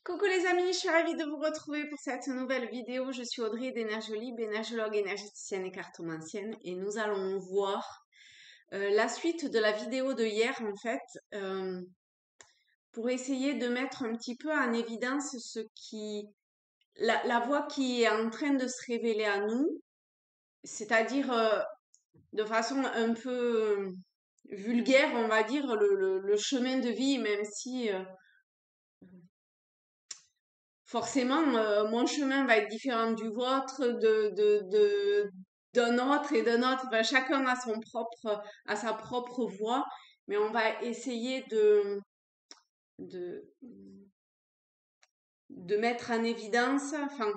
Coucou les amis, je suis ravie de vous retrouver pour cette nouvelle vidéo. Je suis Audrey d'Énergiolib, énergologue, énergéticienne et cartomancienne, et nous allons voir la suite de la vidéo de hier en fait, pour essayer de mettre un petit peu en évidence la voie qui est en train de se révéler à nous, c'est-à-dire de façon un peu vulgaire, on va dire, le chemin de vie, même si forcément, mon chemin va être différent du vôtre, d'un autre et d'un autre. Enfin, chacun a sa propre voie, mais on va essayer de, de mettre en évidence, enfin,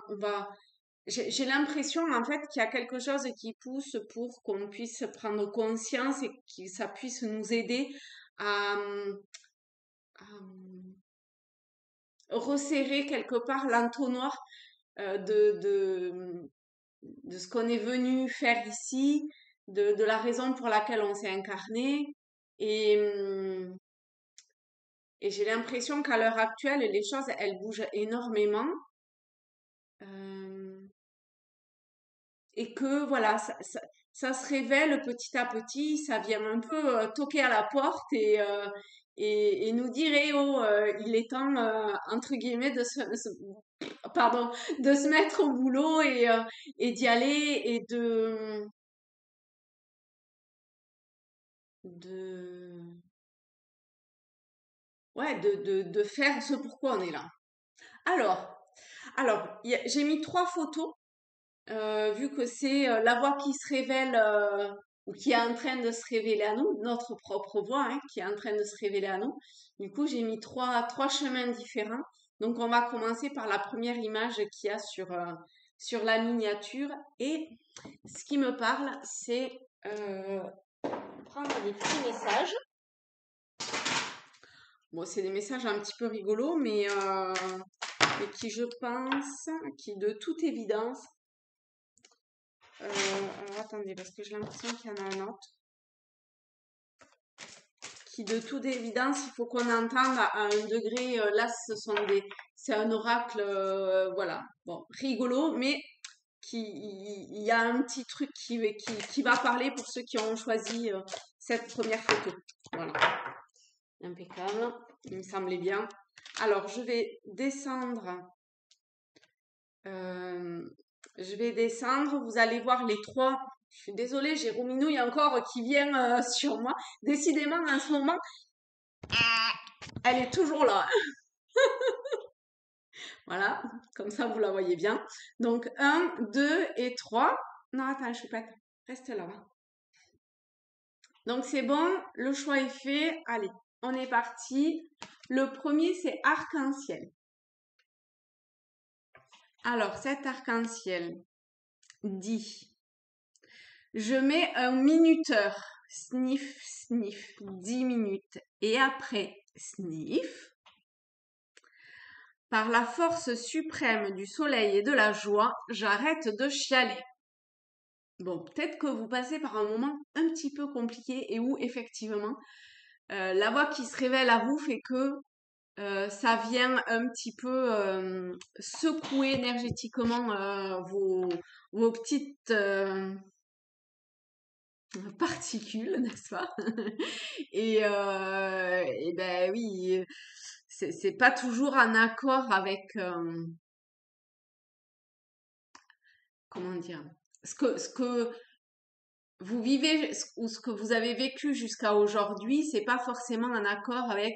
j'ai l'impression en fait qu'il y a quelque chose qui pousse pour qu'on puisse prendre conscience et que ça puisse nous aider à, à resserrer quelque part l'entonnoir de ce qu'on est venu faire ici, de la raison pour laquelle on s'est incarné. Et, hum, et j'ai l'impression qu'à l'heure actuelle, les choses, elles bougent énormément. Euh, et que voilà, ça se révèle petit à petit, ça vient un peu toquer à la porte et nous dire, eh oh, il est temps, entre guillemets, pardon, de se mettre au boulot et d'y aller et de, ouais, de faire ce pourquoi on est là. Alors, j'ai mis 3 photos, vu que c'est la voix qui se révèle, ou qui est en train de se révéler à nous, notre propre voix, hein, qui est en train de se révéler à nous. Du coup, j'ai mis trois chemins différents. Donc, on va commencer par la première image qu'il y a sur la miniature. Et ce qui me parle, c'est prendre des petits messages. Bon, c'est des messages un petit peu rigolos, mais qui, je pense, qui de toute évidence... alors, attendez, parce que j'ai l'impression qu'il y en a un autre. Qui, de toute évidence, il faut qu'on entende à un degré... là, c'est un oracle, voilà. Bon, rigolo, mais il y a un petit truc qui va parler pour ceux qui ont choisi cette première photo. Voilà. Impeccable, il me semblait bien. Alors, je vais descendre. Vous allez voir les 3. Je suis désolée, j'ai Rominou encore qui vient sur moi. Décidément, en ce moment, elle est toujours là. Voilà, comme ça, vous la voyez bien. Donc, 1, 2 et 3. Non, attends, je suis pas... Reste là. Donc, c'est bon, le choix est fait. Allez, on est parti. Le premier, c'est arc-en-ciel. Alors, cet arc-en-ciel dit, je mets un minuteur, sniff, sniff, 10 minutes, et après, sniff, par la force suprême du soleil et de la joie, j'arrête de chialer. Bon, peut-être que vous passez par un moment un petit peu compliqué et où, effectivement, la voix qui se révèle à vous fait que ça vient un petit peu secouer énergétiquement vos petites particules, n'est-ce pas? Et ben oui, c'est pas toujours en accord avec comment dire, ce que vous vivez ou ce que vous avez vécu jusqu'à aujourd'hui, c'est pas forcément en accord avec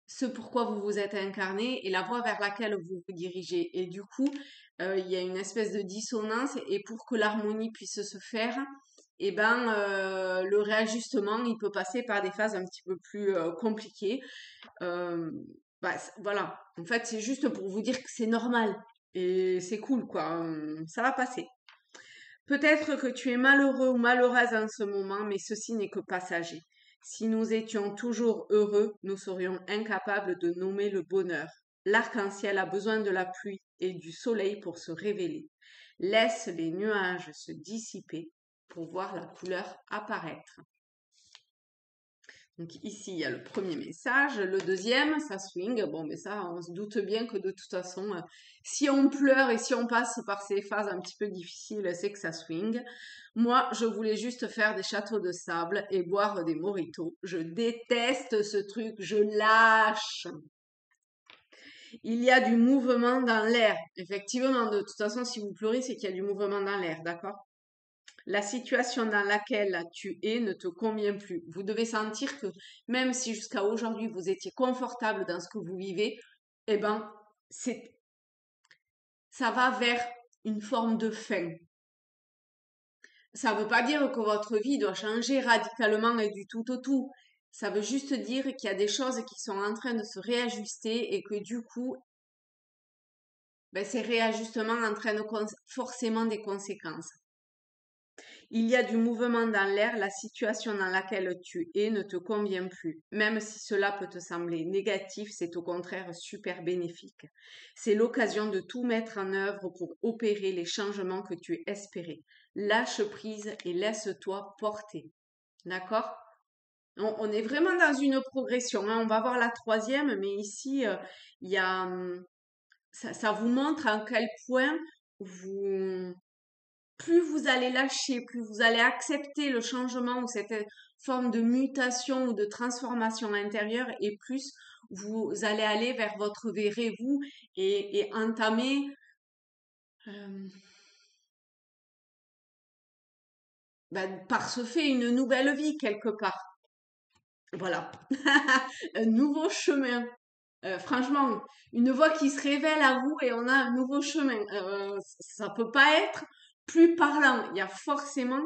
ce pourquoi vous vous êtes incarné et la voie vers laquelle vous vous dirigez. Et du coup, il y a une espèce de dissonance et pour que l'harmonie puisse se faire, eh ben, le réajustement, il peut passer par des phases un petit peu plus compliquées. Euh, voilà. En fait, c'est juste pour vous dire que c'est normal et c'est cool, quoi. Ça va passer. Peut-être que tu es malheureux ou malheureuse en ce moment, mais ceci n'est que passager. Si nous étions toujours heureux, nous serions incapables de nommer le bonheur. L'arc-en-ciel a besoin de la pluie et du soleil pour se révéler. Laisse les nuages se dissiper pour voir la couleur apparaître. Donc ici, il y a le premier message. Le deuxième, ça swing. Bon, mais ça, on se doute bien que de toute façon, si on pleure et si on passe par ces phases un petit peu difficiles, c'est que ça swing. Moi, je voulais juste faire des châteaux de sable et boire des mojitos. Je déteste ce truc, je lâche. Il y a du mouvement dans l'air. Effectivement, de toute façon, si vous pleurez, c'est qu'il y a du mouvement dans l'air, d'accord? La situation dans laquelle tu es ne te convient plus. Vous devez sentir que même si jusqu'à aujourd'hui vous étiez confortable dans ce que vous vivez, eh ben, ça va vers une forme de fin. Ça ne veut pas dire que votre vie doit changer radicalement et du tout au tout. Ça veut juste dire qu'il y a des choses qui sont en train de se réajuster et que du coup, ben, ces réajustements entraînent forcément des conséquences. Il y a du mouvement dans l'air, la situation dans laquelle tu es ne te convient plus. Même si cela peut te sembler négatif, c'est au contraire super bénéfique. C'est l'occasion de tout mettre en œuvre pour opérer les changements que tu espérais. Lâche prise et laisse-toi porter. D'accord? On est vraiment dans une progression, hein. On va voir la troisième, mais ici, il y a, ça vous montre à quel point vous, plus vous allez lâcher, plus vous allez accepter le changement ou cette forme de mutation ou de transformation intérieure, et plus vous allez aller vers votre vrai vous et entamer euh, par ce fait une nouvelle vie quelque part. Voilà, un nouveau chemin. Franchement, une voix qui se révèle à vous et on a un nouveau chemin. Ça peut pas être plus parlant. Il y a forcément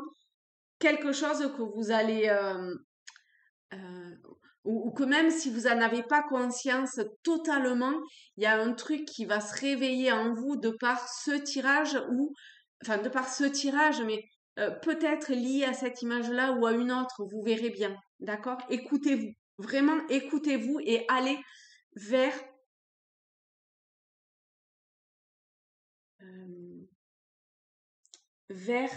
quelque chose que vous allez, euh, ou que même si vous n'en avez pas conscience totalement, il y a un truc qui va se réveiller en vous de par ce tirage ou, enfin, de par ce tirage, mais peut-être lié à cette image-là ou à une autre, vous verrez bien. D'accord? Écoutez-vous. Vraiment, écoutez-vous et allez vers, euh, vers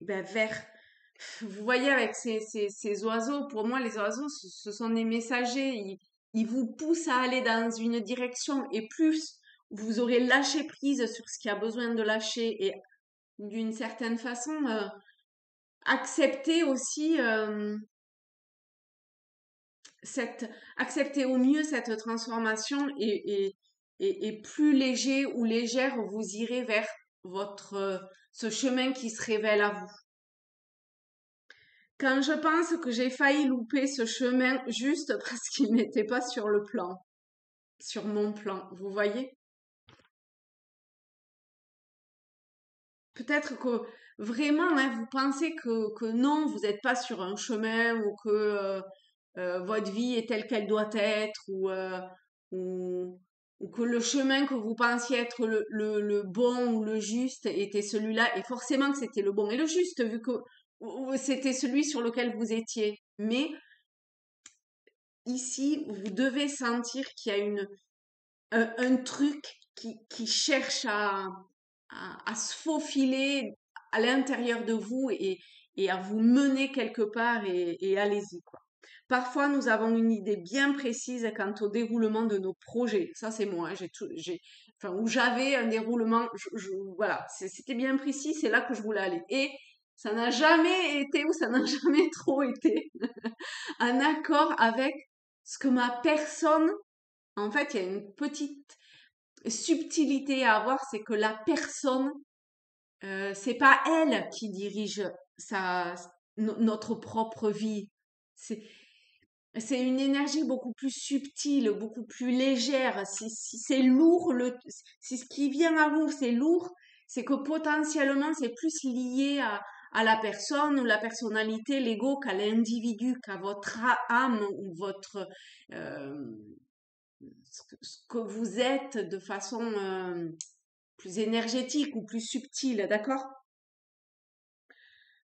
vers, vous voyez, avec ces oiseaux, pour moi, les oiseaux, ce sont des messagers. Ils vous poussent à aller dans une direction et plus vous aurez lâché prise sur ce qui a besoin de lâcher et d'une certaine façon, accepter aussi accepter au mieux cette transformation et plus léger ou légère vous irez vers ce chemin qui se révèle à vous. Quand je pense que j'ai failli louper ce chemin juste parce qu'il n'était pas sur le plan, sur mon plan, vous voyez? Peut-être que vraiment, hein, vous pensez que non, vous n'êtes pas sur un chemin ou que votre vie est telle qu'elle doit être ou, ou que le chemin que vous pensiez être le bon ou le juste était celui-là et forcément que c'était le bon et le juste vu que c'était celui sur lequel vous étiez. Mais ici, vous devez sentir qu'il y a un truc qui cherche à se faufiler à l'intérieur de vous et à vous mener quelque part et allez-y, quoi. Parfois, nous avons une idée bien précise quant au déroulement de nos projets. Ça, c'est moi, hein. Enfin, où j'avais un déroulement, voilà, c'était bien précis, c'est là que je voulais aller. Et ça n'a jamais été ou ça n'a jamais trop été en accord avec ce que ma personne, en fait, il y a une petite subtilité à avoir, c'est que la personne, c'est pas elle qui dirige notre propre vie. C'est, c'est une énergie beaucoup plus subtile, beaucoup plus légère. Si c'est lourd, si ce qui vient à vous, c'est lourd, c'est que potentiellement, c'est plus lié à la personne ou la personnalité, l'ego, qu'à l'individu, qu'à votre âme ou votre, euh, ce que vous êtes de façon plus énergétique ou plus subtile, d'accord?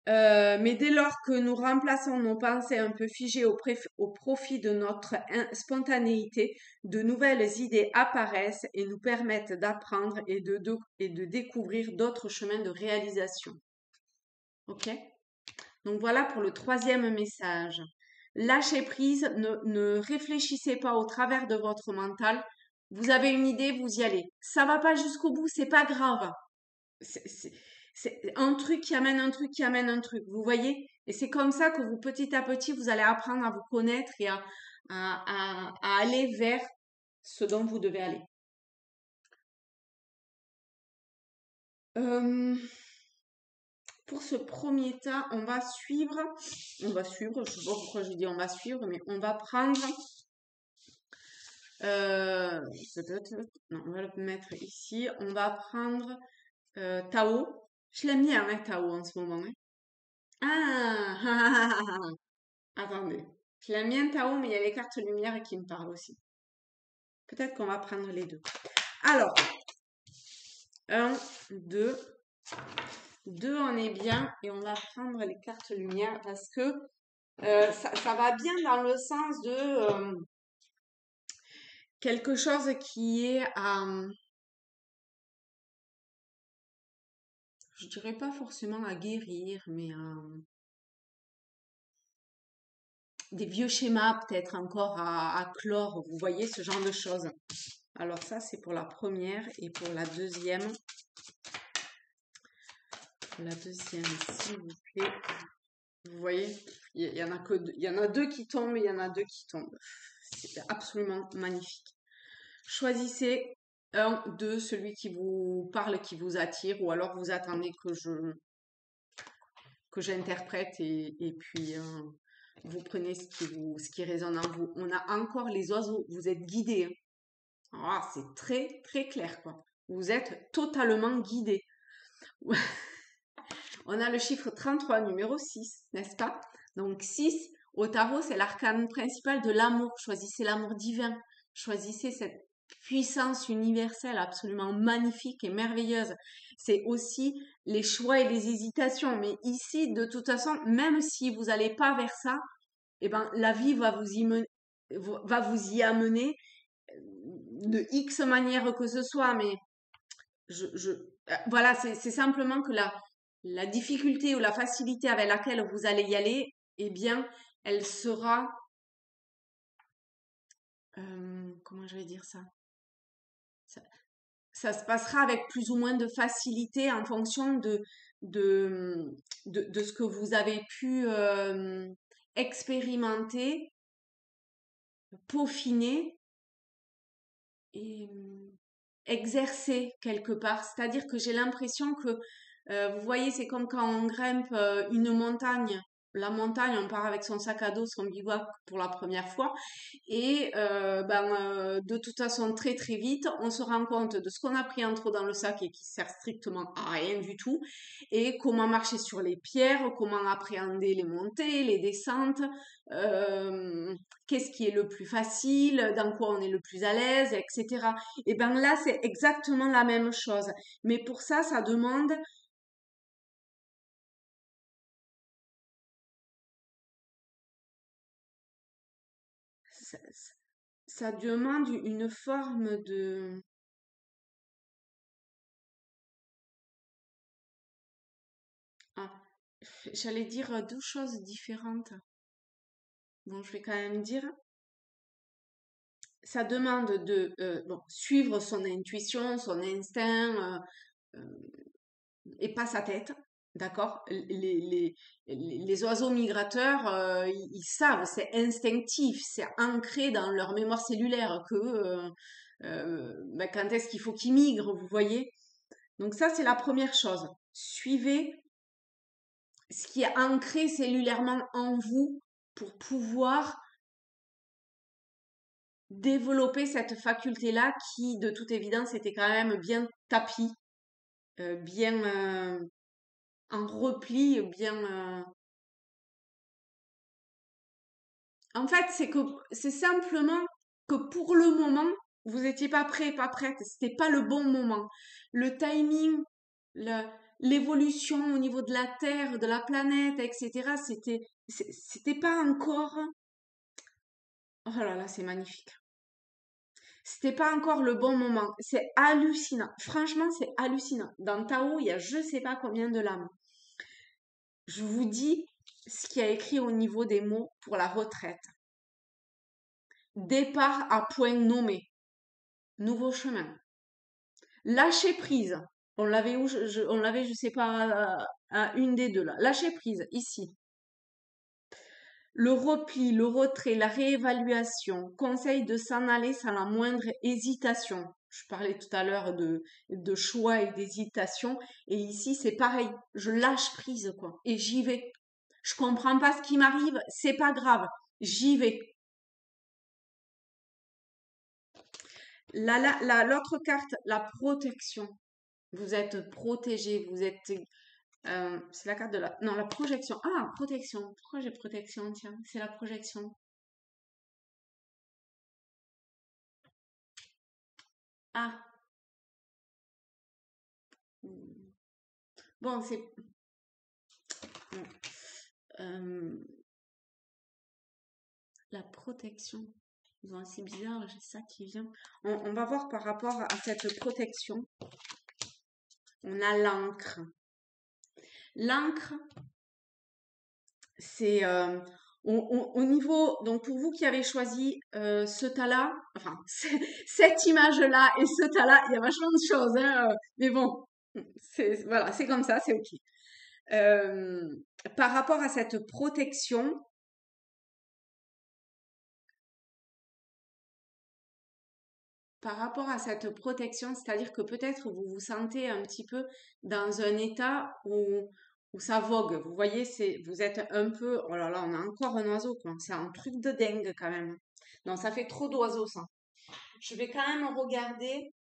Mais dès lors que nous remplaçons nos pensées un peu figées au profit de notre spontanéité, de nouvelles idées apparaissent et nous permettent d'apprendre et de découvrir d'autres chemins de réalisation. Ok? Donc voilà pour le troisième message. Lâchez prise, ne réfléchissez pas au travers de votre mental. Vous avez une idée, vous y allez. Ça va pas jusqu'au bout, c'est pas grave. C'est c'est- c'est un truc qui amène un truc qui amène un truc, vous voyez? Et c'est comme ça que vous, petit à petit, vous allez apprendre à vous connaître et à aller vers ce dont vous devez aller. Euh, pour ce premier tas, je sais pas pourquoi je dis on va suivre, mais on va prendre, euh, non, on va le mettre ici, on va prendre Tao. Je l'aime bien, hein, Tao, en ce moment, hein. Ah, attendez. Je l'aime bien Tao, mais il y a les cartes lumière qui me parlent aussi. Peut-être qu'on va prendre les deux. Alors, un, deux. Deux, on est bien. Et on va prendre les cartes lumière parce que ça va bien dans le sens de quelque chose qui est à, je dirais pas forcément à guérir, mais des vieux schémas peut-être encore à clore. Vous voyez ce genre de choses. Alors ça, c'est pour la première. Et pour la deuxième, s'il vous plaît. Vous voyez, il y en a que deux, il y en a deux qui tombent et il y en a deux qui tombent. C'est absolument magnifique. Choisissez un, deux, celui qui vous parle, qui vous attire, ou alors vous attendez que j'interprète et puis vous prenez ce qui résonne en vous. On a encore les oiseaux, vous êtes guidés, hein. Ah, c'est très très clair quoi. Vous êtes totalement guidés. On a le chiffre 33, numéro 6, n'est-ce pas? Donc 6, au tarot, c'est l'arcane principal de l'amour. Choisissez l'amour divin. Choisissez cette puissance universelle absolument magnifique et merveilleuse. C'est aussi les choix et les hésitations. Mais ici, de toute façon, même si vous n'allez pas vers ça, eh ben, la vie va vous y amener de X manière que ce soit. Mais voilà, c'est simplement que la difficulté ou la facilité avec laquelle vous allez y aller, eh bien, elle sera, comment je vais dire ça? ça? Ça se passera avec plus ou moins de facilité en fonction de, de ce que vous avez pu expérimenter, peaufiner et exercer quelque part. C'est-à-dire que j'ai l'impression que, vous voyez, c'est comme quand on grimpe une montagne. La montagne, on part avec son sac à dos, son bivouac pour la première fois. Et de toute façon, très très vite, on se rend compte de ce qu'on a pris en trop dans le sac et qui sert strictement à rien du tout. Et comment marcher sur les pierres, comment appréhender les montées, les descentes, qu'est-ce qui est le plus facile, dans quoi on est le plus à l'aise, etc. Et ben là, c'est exactement la même chose. Mais pour ça, ça, ça demande une forme de, ah, j'allais dire deux choses différentes. Bon, je vais quand même dire, ça demande de bon, suivre son intuition, son instinct, et pas sa tête. D'accord? Les oiseaux migrateurs, ils savent, c'est instinctif, c'est ancré dans leur mémoire cellulaire que ben, quand est-ce qu'il faut qu'ils migrent, vous voyez? Donc ça, c'est la première chose. Suivez ce qui est ancré cellulairement en vous pour pouvoir développer cette faculté-là qui, de toute évidence, était quand même bien tapie, bien en repli, bien. En fait, c'est simplement que pour le moment, vous n'étiez pas prêt, pas prête. C'était pas le bon moment. Le timing, le- l'évolution au niveau de la Terre, de la planète, etc. C'était pas encore. Oh là là, c'est magnifique. C'était pas encore le bon moment. C'est hallucinant. Franchement, c'est hallucinant. Dans Tao, il y a je sais pas combien de lames. Je vous dis ce qui a écrit au niveau des mots pour la retraite. Départ à point nommé. Nouveau chemin. Lâcher prise. On l'avait où on l'avait, je sais pas, à une des deux là. Lâcher prise, ici. Le repli, le retrait, la réévaluation. Conseil de s'en aller sans la moindre hésitation. Je parlais tout à l'heure de choix et d'hésitation. Et ici, c'est pareil. Je lâche prise, quoi. Et j'y vais. Je comprends pas ce qui m'arrive. C'est pas grave. J'y vais. L'autre carte, la protection. Vous êtes protégé. Vous êtes c'est la carte de la... Non, la projection. Ah, protection. Pourquoi j'ai protection? Tiens, c'est la projection. Ah. Bon, c'est... bon. Euh, la protection. Bon, c'est bizarre, j'ai ça qui vient. On va voir par rapport à cette protection. On a l'encre. L'encre, c'est au niveau, donc pour vous qui avez choisi ce tas-là, enfin cette image-là et ce tas-là, il y a vachement de choses, hein, mais bon, voilà, c'est comme ça, c'est ok. Par rapport à cette protection, c'est-à-dire que peut-être vous vous sentez un petit peu dans un état où ça vogue. Vous voyez, vous êtes un peu, oh là là, on a encore un oiseau, quoi. C'est un truc de dingue quand même. Non, ça fait trop d'oiseaux, ça. Je vais quand même regarder,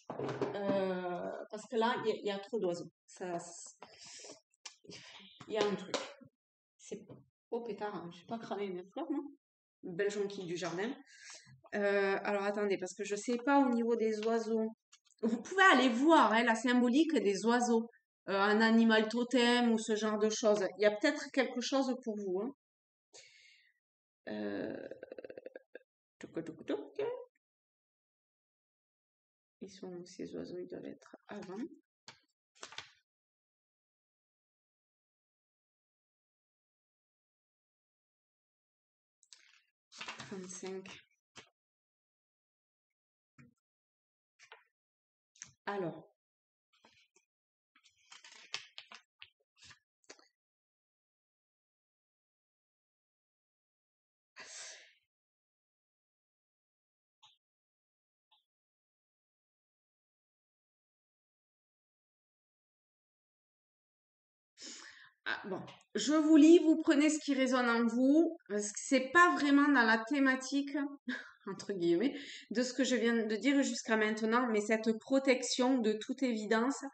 parce que là, il y a trop d'oiseaux. Il y a un truc. C'est... Oh pétard, hein, je vais pas cramer mes fleurs, non? Belle jonquille du jardin. Alors attendez, parce que je sais pas au niveau des oiseaux. Vous pouvez aller voir hein, la symbolique des oiseaux, un animal totem ou ce genre de choses. Il y a peut-être quelque chose pour vous. Hein. Touc, touc, touc. Ils sont où ces oiseaux? Ils doivent être avant. « 35. Alors. Ah, bon, je vous lis, vous prenez ce qui résonne en vous, parce que c'est pas vraiment dans la thématique, entre guillemets, de ce que je viens de dire jusqu'à maintenant, mais cette protection, de toute évidence,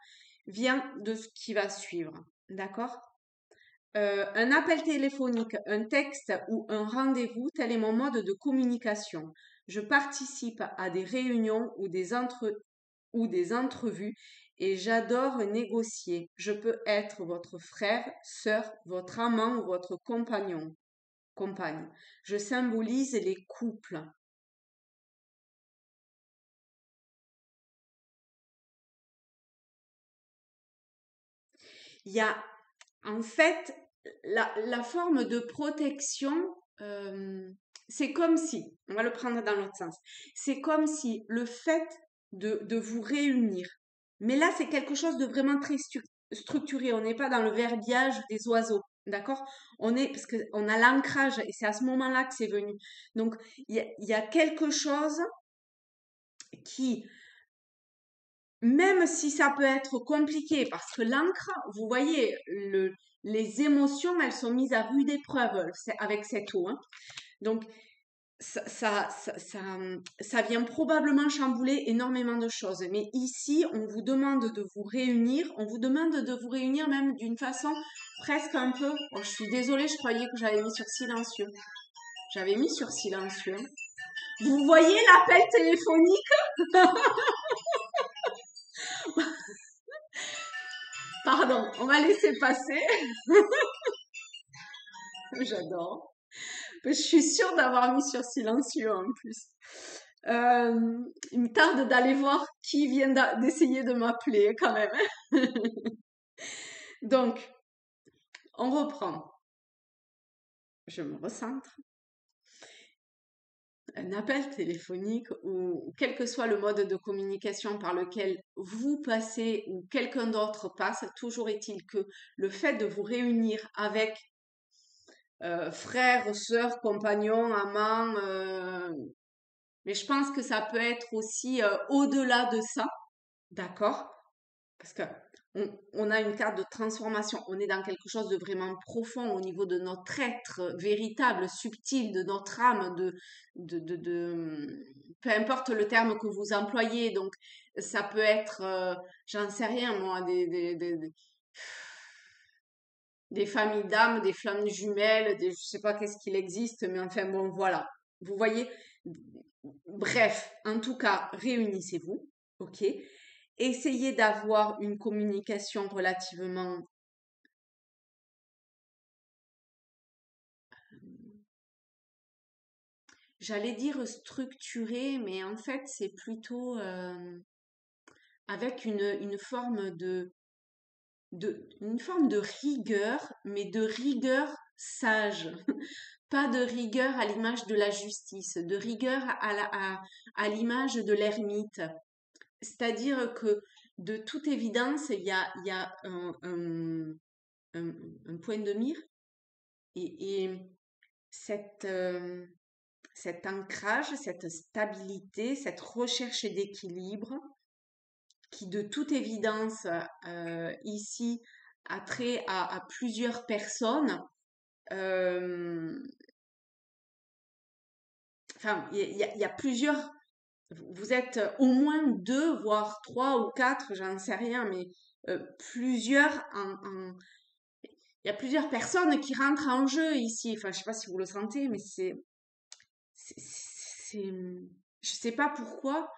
vient de ce qui va suivre. D'accord? Un appel téléphonique, un texte ou un rendez-vous, tel est mon mode de communication. Je participe à des réunions ou des entrevues et j'adore négocier. Je peux être votre frère, sœur, votre amant ou votre compagnon, compagne. Je symbolise les couples. Il y a en fait la forme de protection, c'est comme si, on va le prendre dans l'autre sens, c'est comme si le fait de vous réunir, mais là c'est quelque chose de vraiment très structuré, on n'est pas dans le verbiage des oiseaux. D'accord? Parce qu'on a l'ancrage et c'est à ce moment-là que c'est venu. Donc, il y a quelque chose qui, même si ça peut être compliqué, parce que l'encre, vous voyez, les émotions, elles sont mises à rude épreuve avec cette eau. Hein. Donc, ça vient probablement chambouler énormément de choses. Mais ici, on vous demande de vous réunir. On vous demande de vous réunir même d'une façon presque un peu... Oh, je suis désolée, je croyais que j'avais mis sur silencieux. J'avais mis sur silencieux. Vous voyez l'appel téléphonique? Pardon, on va laisser passer. J'adore. Je suis sûre d'avoir mis sur silencieux en plus. Il me tarde d'aller voir qui vient d'essayer de m'appeler quand même. Donc, On reprend. Je me recentre. Un appel téléphonique ou quel que soit le mode de communication par lequel vous passez ou quelqu'un d'autre passe, toujours est-il que le fait de vous réunir avec frères, sœurs, compagnons, amants, mais je pense que ça peut être aussi au-delà de ça, d'accord? Parce que on a une carte de transformation, on est dans quelque chose de vraiment profond au niveau de notre être véritable, subtil, de notre âme, peu importe le terme que vous employez. Donc, ça peut être, j'en sais rien moi, des familles d'âmes, des flammes jumelles, je sais pas qu'est-ce qu'il existe, mais enfin bon, voilà. Vous voyez? Bref, en tout cas, réunissez-vous, ok? Essayez d'avoir une communication relativement, j'allais dire structurée, mais en fait, c'est plutôt avec une forme une forme de rigueur, mais de rigueur sage. Pas de rigueur à l'image de la justice, de rigueur à l'image de l'ermite. C'est-à-dire que de toute évidence, il y a un, un point de mire et cette, cet ancrage, cette stabilité, cette recherche d'équilibre qui de toute évidence ici a trait à plusieurs personnes. euh, enfin, il y a plusieurs, vous êtes au moins deux, voire trois ou quatre, j'en sais rien, mais plusieurs il y a plusieurs personnes qui rentrent en jeu ici. Enfin, je sais pas si vous le sentez, mais c'est, je sais pas pourquoi.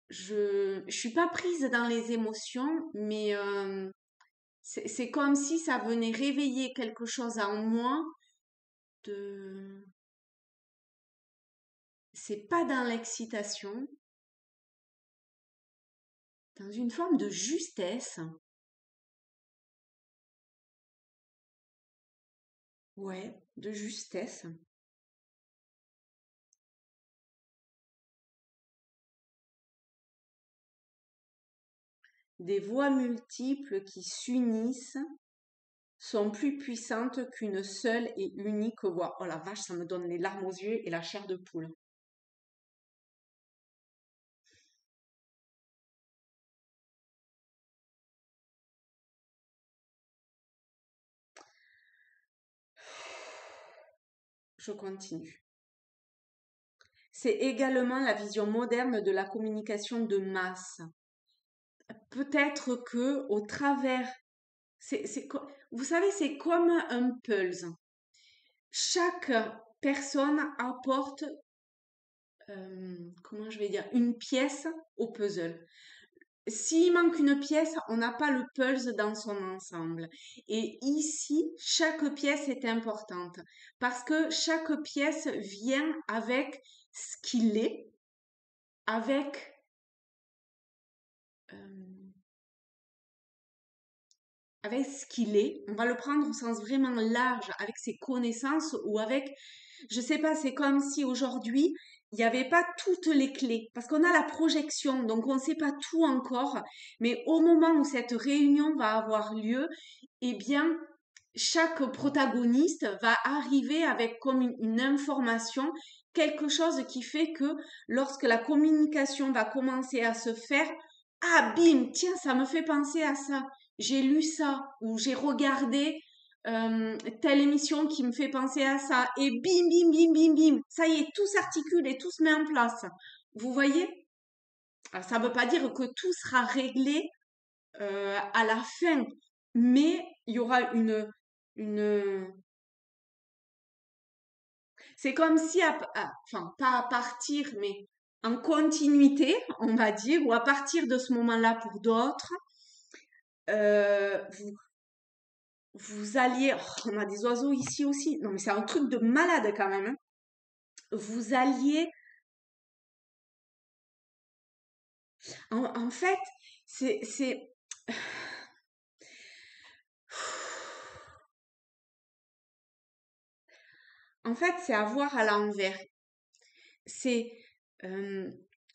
Je suis pas prise dans les émotions, mais c'est comme si ça venait réveiller quelque chose en moi de, c'est pas dans l'excitation, dans une forme de justesse. Ouais, de justesse. Des voix multiples qui s'unissent sont plus puissantes qu'une seule et unique voix. Oh la vache, ça me donne les larmes aux yeux et la chair de poule. Je continue. C'est également la vision moderne de la communication de masse. Peut-être que au travers, vous savez, c'est comme un puzzle. Chaque personne apporte, comment je vais dire, une pièce au puzzle. S'il manque une pièce, on n'a pas le puzzle dans son ensemble. Et ici, chaque pièce est importante parce que chaque pièce vient avec ce qu'il est, avec euh, avec ce qu'il est. On va le prendre au sens vraiment large, avec ses connaissances ou avec, je sais pas, c'est comme si aujourd'hui, il n'y avait pas toutes les clés, parce qu'on a la projection, donc on ne sait pas tout encore, mais au moment où cette réunion va avoir lieu, eh bien, chaque protagoniste va arriver avec comme une information, quelque chose qui fait que lorsque la communication va commencer à se faire, ah bim, tiens, ça me fait penser à ça. J'ai lu ça ou j'ai regardé telle émission qui me fait penser à ça. Et bim, bim, bim, bim, bim. Ça y est, tout s'articule et tout se met en place. Vous voyez? Alors, ça ne veut pas dire que tout sera réglé à la fin, mais il y aura une... C'est comme si, enfin, pas à partir, mais en continuité, on va dire, ou à partir de ce moment-là pour d'autres, vous, vous alliez, oh, on a des oiseaux ici aussi, non mais c'est un truc de malade quand même, hein. Vous alliez, en fait, c'est, en fait, c'est à voir à l'envers. C'est euh,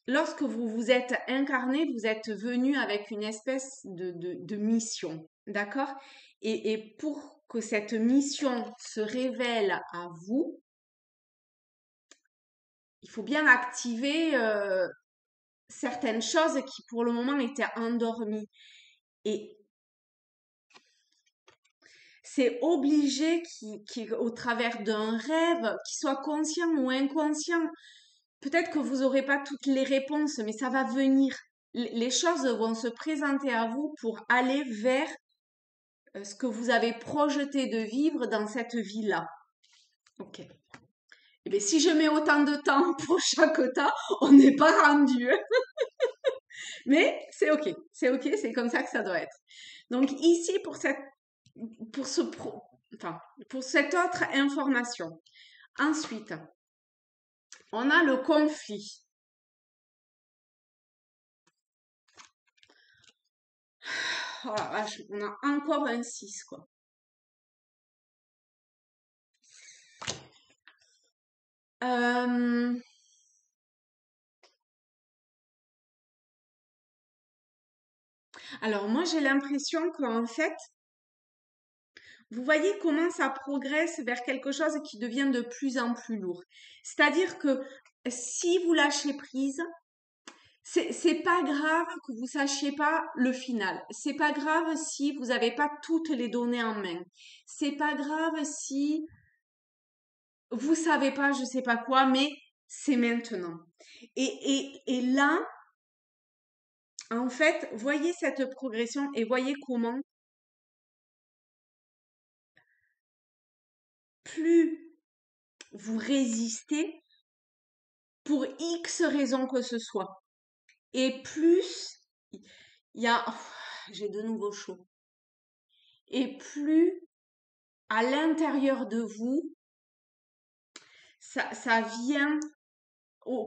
lorsque vous vous êtes incarné, vous êtes venu avec une espèce de mission, d'accord? Et pour que cette mission se révèle à vous, il faut bien activer certaines choses qui pour le moment étaient endormies. Et c'est obligé au travers d'un rêve, qu'il soit conscient ou inconscient. Peut-être que vous n'aurez pas toutes les réponses, mais ça va venir. Les choses vont se présenter à vous pour aller vers ce que vous avez projeté de vivre dans cette vie-là. Ok. Eh bien, si je mets autant de temps pour chaque tas, on n'est pas rendu. Mais c'est ok, c'est comme ça que ça doit être. Donc ici, pour cette autre information. Ensuite, on a le conflit. Oh la vache, on a encore un 6, quoi. Alors moi, j'ai l'impression qu'en fait, vous voyez comment ça progresse vers quelque chose qui devient de plus en plus lourd. C'est-à-dire que si vous lâchez prise, c'est pas grave que vous sachiez pas le final. C'est pas grave si vous n'avez pas toutes les données en main. C'est pas grave si vous savez pas, je sais pas quoi, mais c'est maintenant. Et là, en fait, voyez cette progression et voyez comment plus vous résistez pour X raisons que ce soit. Et plus il y a... j'ai de nouveau chaud. Et plus à l'intérieur de vous, ça vient,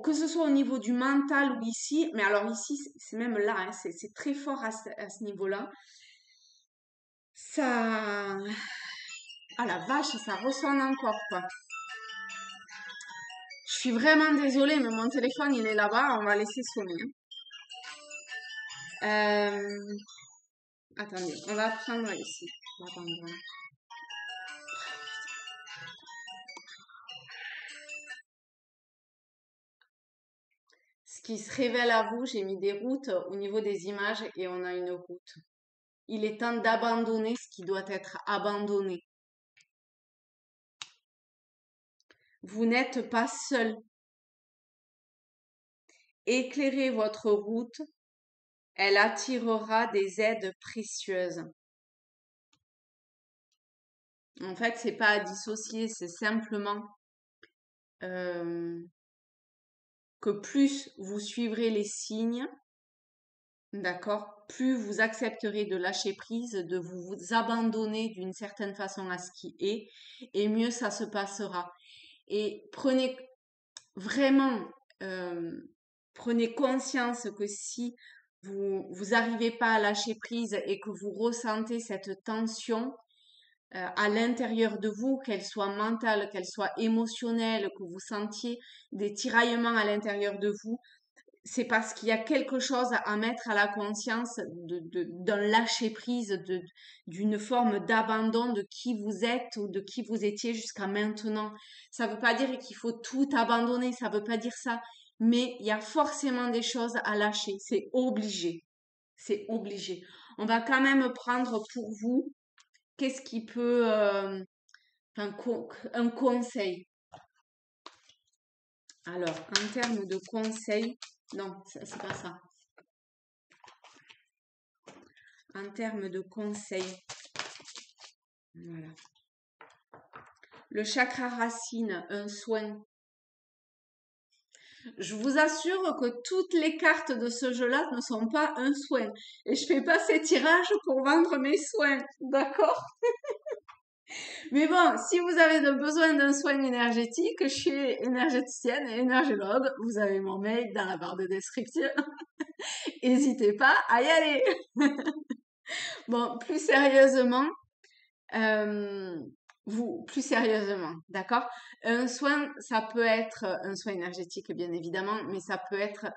que ce soit au niveau du mental ou ici, mais alors ici, c'est même là, hein, c'est très fort à ce niveau-là. Ça... Ah la vache, ça ressonne encore, quoi. Je suis vraiment désolée, mais mon téléphone, il est là-bas, on va laisser sonner. Attendez, on va prendre ici. On va prendre... Ce qui se révèle à vous, j'ai mis des routes au niveau des images et on a une route. Il est temps d'abandonner ce qui doit être abandonné. Vous n'êtes pas seul. Éclairez votre route, elle attirera des aides précieuses. En fait, c'est pas à dissocier, c'est simplement que plus vous suivrez les signes, d'accord, plus vous accepterez de lâcher prise, de vous abandonner d'une certaine façon à ce qui est, et mieux ça se passera. Et prenez vraiment, prenez conscience que si vous arrivez pas à lâcher prise et que vous ressentez cette tension à l'intérieur de vous, qu'elle soit mentale, qu'elle soit émotionnelle, que vous sentiez des tiraillements à l'intérieur de vous, c'est parce qu'il y a quelque chose à mettre à la conscience d'un lâcher prise, d'une forme d'abandon de qui vous êtes ou de qui vous étiez jusqu'à maintenant. Ça ne veut pas dire qu'il faut tout abandonner, ça ne veut pas dire ça, mais il y a forcément des choses à lâcher, c'est obligé. C'est obligé. On va quand même prendre pour vous, qu'est-ce qui peut, un conseil. Alors, en termes de conseil, non, c'est pas ça. En termes de conseils, voilà. Le chakra racine, un soin. Je vous assure que toutes les cartes de ce jeu-là ne sont pas un soin. Et je fais pas ces tirages pour vendre mes soins, d'accord? Mais bon, si vous avez besoin d'un soin énergétique, je suis énergéticienne et énergéologue. Vous avez mon mail dans la barre de description. N'hésitez pas à y aller. Bon, plus sérieusement, vous, plus sérieusement, d'accord? Un soin, ça peut être un soin énergétique, bien évidemment, mais ça peut être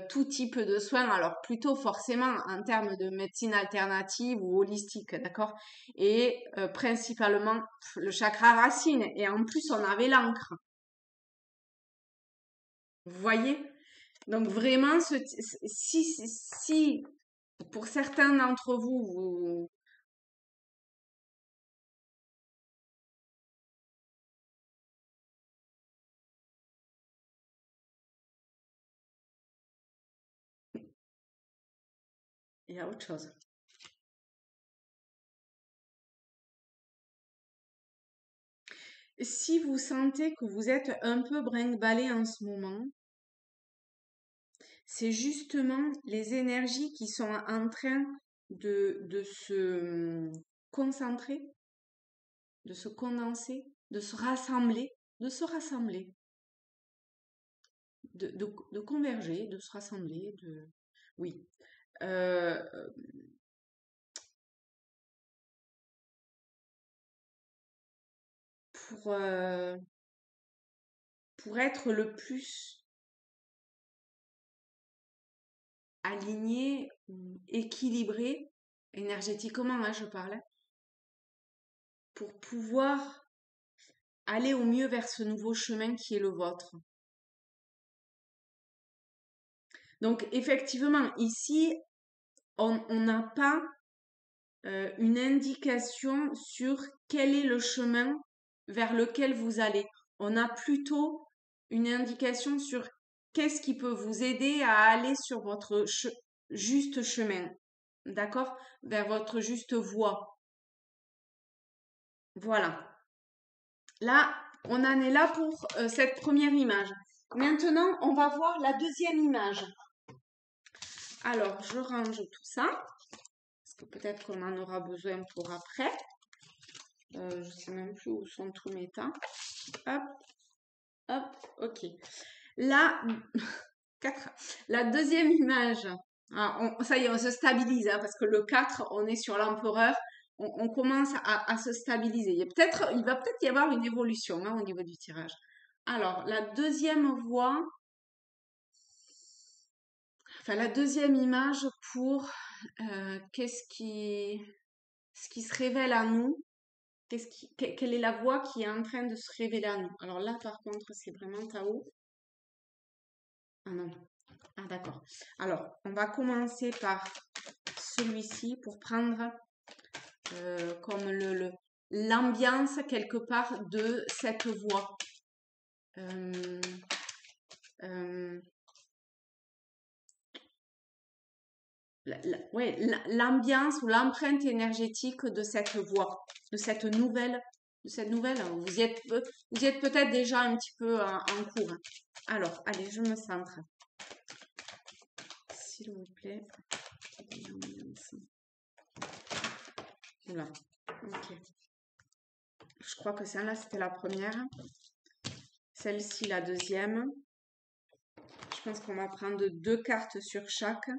tout type de soins, alors plutôt forcément en termes de médecine alternative ou holistique, d'accord? Et principalement le chakra racine. Et en plus, on avait l'encre. Vous voyez? Donc vraiment, si pour certains d'entre vous, il y a autre chose. Si vous sentez que vous êtes un peu brinque-ballé en ce moment, c'est justement les énergies qui sont en train de se concentrer, de se condenser, de se rassembler, de converger, de se rassembler, oui. Euh, pour, euh, pour être le plus aligné, ou équilibré, énergétiquement, hein, je parle, hein, pour pouvoir aller au mieux vers ce nouveau chemin qui est le vôtre. Donc effectivement, ici, on n'a pas une indication sur quel est le chemin vers lequel vous allez. On a plutôt une indication sur qu'est-ce qui peut vous aider à aller sur votre juste chemin, d'accord? Vers votre juste voie. Voilà. Là, on en est là pour cette première image. Maintenant, on va voir la deuxième image. Alors, je range tout ça, parce que peut-être qu'on en aura besoin pour après. Je ne sais même plus où sont tous mes tas. Hop, hop, ok. Là, 4. La deuxième image. Alors, ça y est, on se stabilise, hein, parce que le 4, on est sur l'empereur. On commence à se stabiliser. Il va peut-être y avoir une évolution, hein, au niveau du tirage. Alors, la deuxième voie, enfin la deuxième image pour ce qui se révèle à nous, quelle est la voie qui est en train de se révéler à nous. Alors là, par contre, c'est vraiment Tao. Ah non. Ah d'accord. Alors, on va commencer par celui-ci pour prendre comme l'ambiance quelque part de cette voie. Euh, ouais, l'ambiance ou l'empreinte énergétique de cette voie, de cette nouvelle. Vous y êtes peut-être déjà un petit peu en cours, hein. Alors, allez, je me centre. S'il vous plaît. Voilà. Ok. Je crois que celle-là, c'était la première. Celle-ci, la deuxième. Je pense qu'on va prendre 2 cartes sur chaque.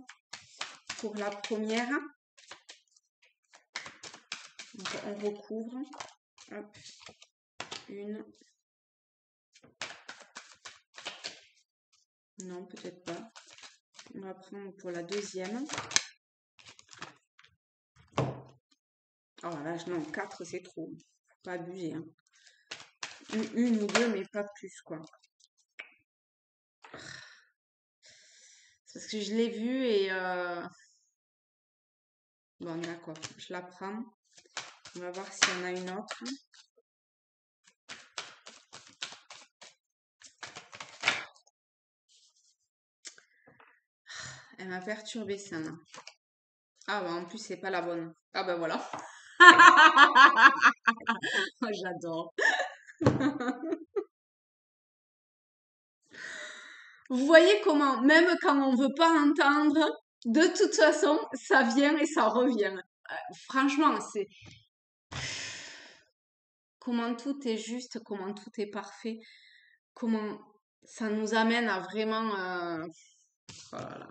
Pour la première, donc on recouvre. Hop. Une. Non, peut-être pas. On va prendre pour la deuxième. Oh la vache, non, 4 c'est trop. Faut pas abuser, hein. Une ou deux, mais pas plus, quoi. Parce que je l'ai vue et... Bon, d'accord, je la prends. On va voir s'il y en a une autre. Elle m'a perturbée, ça. Ah, bah, en plus, c'est pas la bonne. Ah, ben voilà. J'adore. Vous voyez comment, même quand on veut pas entendre, de toute façon, ça vient et ça revient. Franchement, c'est comment tout est juste, comment tout est parfait, comment ça nous amène à vraiment... oh là là,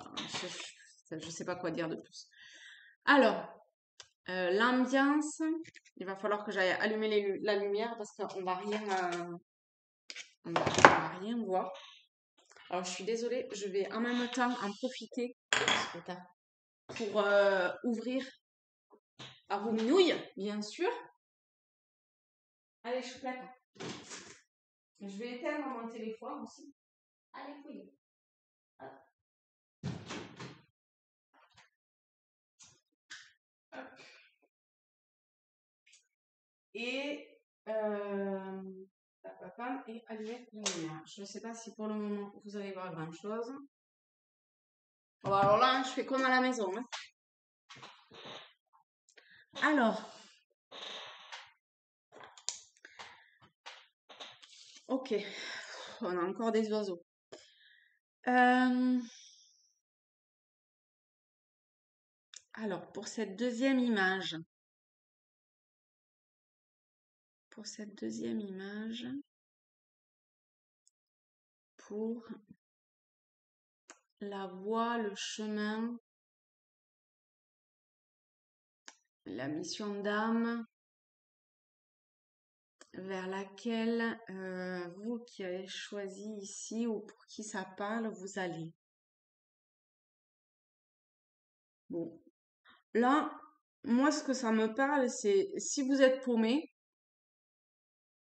je sais pas quoi dire de plus. Alors, L'ambiance, il va falloir que j'aille allumer la lumière parce qu'on va rien, on va rien voir. Alors, je suis désolée, je vais en même temps en profiter pour ouvrir à vos minouilles, bien sûr. Allez, choupette. Je vais éteindre mon téléphone aussi. Allez, fouille. Et, et allumer la lumière. Je ne sais pas si pour le moment vous allez voir grand chose. Bon, alors là, je fais comme à la maison. Hein. Alors, ok, on a encore des oiseaux. Alors, pour cette deuxième image, pour la voie, le chemin, la mission d'âme vers laquelle vous qui avez choisi ici ou pour qui ça parle, vous allez. Bon, là, moi, ce que ça me parle, c'est si vous êtes paumé,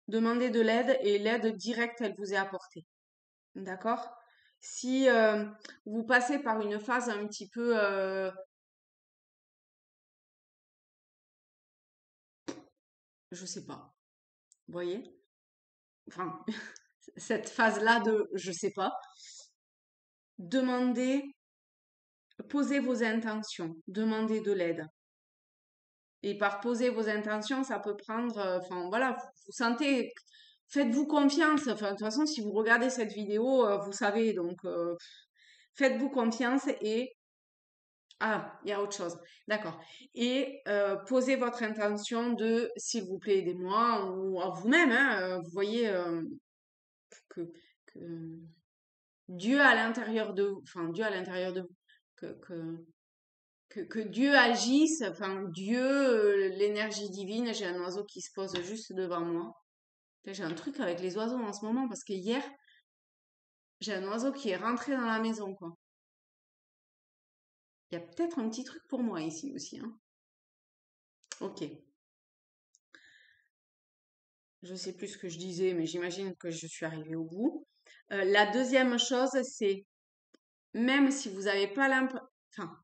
demandez de l'aide et l'aide directe, elle vous est apportée. D'accord? Si vous passez par une phase un petit peu, je sais pas, vous voyez? Enfin, cette phase-là de je sais pas, demandez, posez vos intentions, demandez de l'aide. Et par poser vos intentions, ça peut prendre, enfin voilà, vous sentez, faites-vous confiance. Enfin, de toute façon, si vous regardez cette vidéo, vous savez, donc faites-vous confiance et ah, il y a autre chose. D'accord. Et posez votre intention de, s'il vous plaît, aidez-moi, ou à vous-même, hein, vous voyez que, que Dieu à l'intérieur de vous, enfin Dieu à l'intérieur de vous, que Dieu agisse, enfin Dieu, l'énergie divine, j'ai un oiseau qui se pose juste devant moi. J'ai un truc avec les oiseaux en ce moment parce que hier, j'ai un oiseau qui est rentré dans la maison, quoi. Il y a peut-être un petit truc pour moi ici aussi, hein. Ok. Je sais plus ce que je disais, mais j'imagine que je suis arrivée au bout. La deuxième chose, c'est même si vous n'avez pas enfin,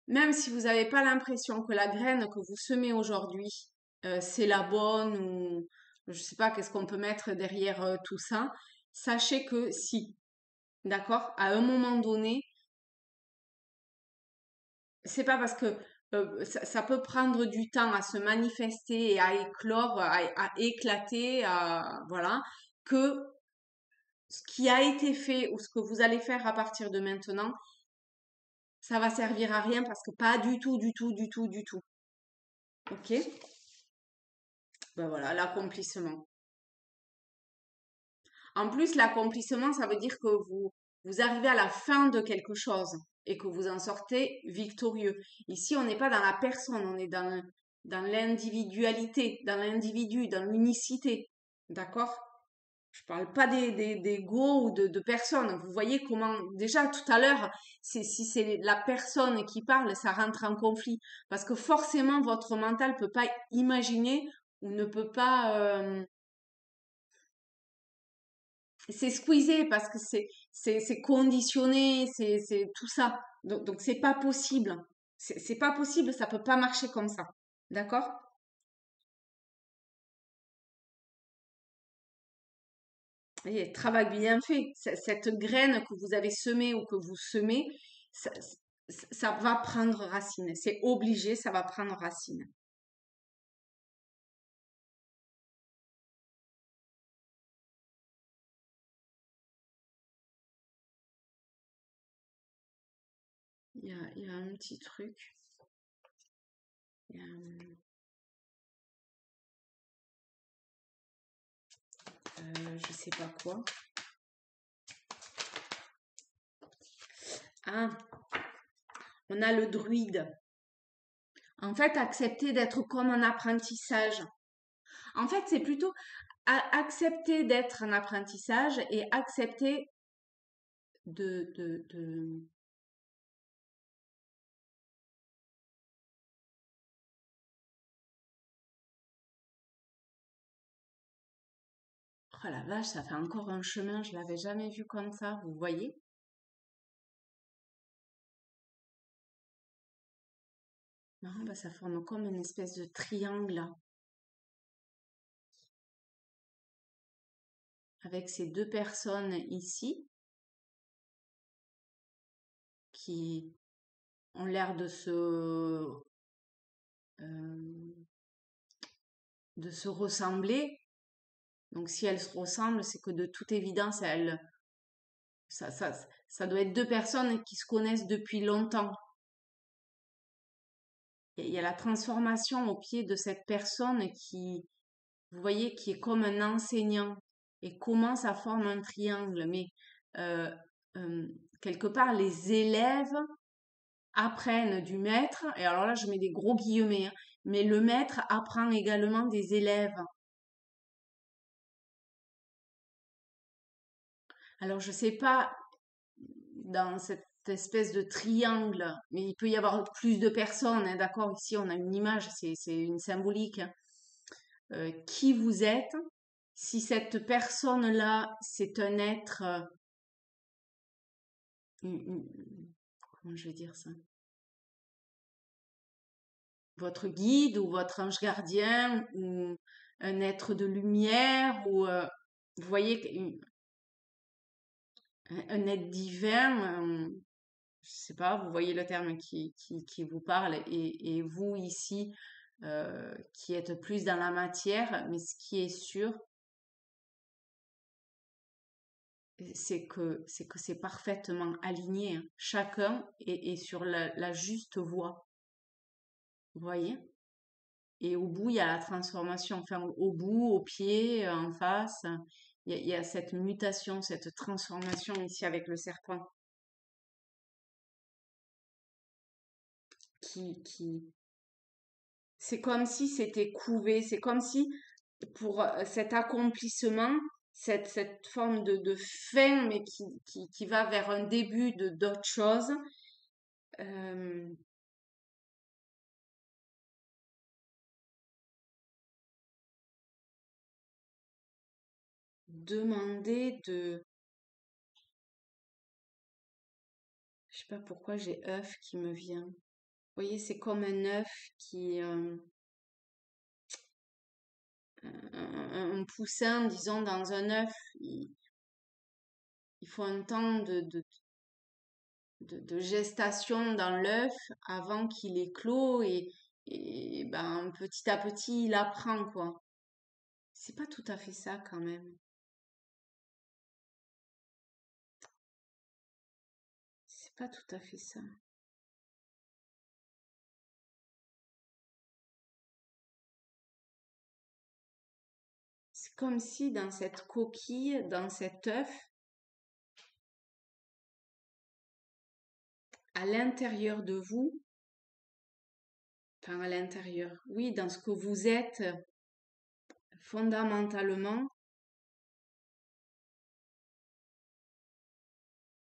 même si vous n'avez pas l'impression que la graine que vous semez aujourd'hui, c'est la bonne ou je sais pas qu'est-ce qu'on peut mettre derrière tout ça, sachez que si, d'accord, à un moment donné, c'est pas parce que ça peut prendre du temps à se manifester et à éclore, à éclater, voilà, que ce qui a été fait ou ce que vous allez faire à partir de maintenant, ça va servir à rien parce que pas du tout, du tout, du tout, du tout. Ok? Ben voilà, l'accomplissement. En plus, l'accomplissement, ça veut dire que vous arrivez à la fin de quelque chose et que vous en sortez victorieux. Ici, on n'est pas dans la personne, on est dans l'individualité, dans l'individu, dans l'unicité. D'accord? Je parle pas d'ego ou de personnes. Vous voyez comment, déjà tout à l'heure, si c'est la personne qui parle, ça rentre en conflit. Parce que forcément, votre mental peut pas imaginer ou ne peut pas, c'est squeezé parce que c'est conditionné, c'est tout ça. Donc c'est pas possible. C'est pas possible, ça peut pas marcher comme ça. D'accord? Et travail bien fait. Cette graine que vous avez semée ou que vous semez, ça, ça va prendre racine. C'est obligé, ça va prendre racine. Il y a un petit truc. Il y a je sais pas quoi. Ah, on a le druide. En fait, accepter d'être comme un apprentissage. En fait, c'est plutôt accepter d'être un apprentissage et accepter de... Oh la vache, ça fait encore un chemin, je l'avais jamais vu comme ça, vous voyez? Non, bah, ça forme comme une espèce de triangle avec ces deux personnes ici qui ont l'air euh, de se ressembler. Donc si elles se ressemblent, c'est que de toute évidence, ça, ça, ça doit être deux personnes qui se connaissent depuis longtemps. Il y a la transformation au pied de cette personne qui, vous voyez, qui est comme un enseignant. Et comment ça forme un triangle. Mais euh, euh, quelque part, les élèves apprennent du maître. Et alors là, je mets des gros guillemets, hein, mais le maître apprend également des élèves. Alors, je sais pas dans cette espèce de triangle, mais il peut y avoir plus de personnes, hein, d'accord? Ici, on a une image, c'est une symbolique, hein. Qui vous êtes, si cette personne-là, c'est un être, comment je vais dire ça? Votre guide ou votre ange gardien ou un être de lumière ou, vous voyez, un être divin, je sais pas, vous voyez le terme qui vous parle et vous ici qui êtes plus dans la matière, mais ce qui est sûr, c'est que c'est parfaitement aligné, hein. Chacun est sur la juste voie, vous voyez? Et au bout, il y a la transformation. Enfin, au bout, au pied, en face, il y a cette mutation, cette transformation ici avec le serpent qui, c'est comme si c'était couvé, c'est comme si pour cet accomplissement, cette forme de fin, mais qui va vers un début de d'autre chose, euh, demander de... Je sais pas pourquoi j'ai œuf qui me vient. Vous voyez, c'est comme un œuf qui... un poussin, disons, dans un œuf, il faut un temps de gestation dans l'œuf avant qu'il éclot et ben, petit à petit, il apprend, quoi. C'est pas tout à fait ça quand même. C'est pas tout à fait ça. C'est comme si dans cette coquille, dans cet œuf, à l'intérieur de vous, enfin à l'intérieur, oui, dans ce que vous êtes fondamentalement,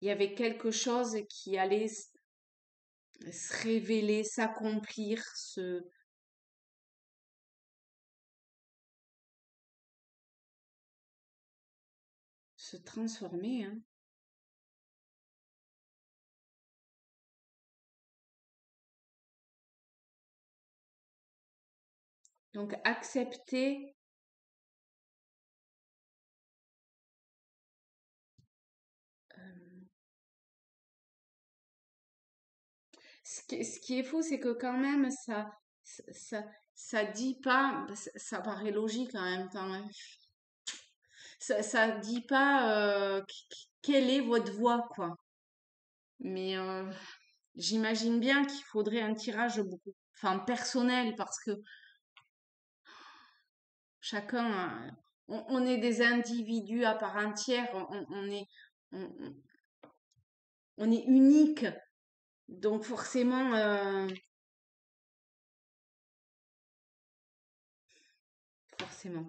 il y avait quelque chose qui allait se révéler, s'accomplir, se transformer, hein. Donc accepter, ce qui est fou, c'est que quand même ça, ça dit pas, ça paraît logique en même temps, hein. Ça dit pas quelle est votre voix, quoi. Mais j'imagine bien qu'il faudrait un tirage beaucoup, enfin personnel, parce que chacun, on est des individus à part entière, on, on- on est unique, donc forcément, forcément.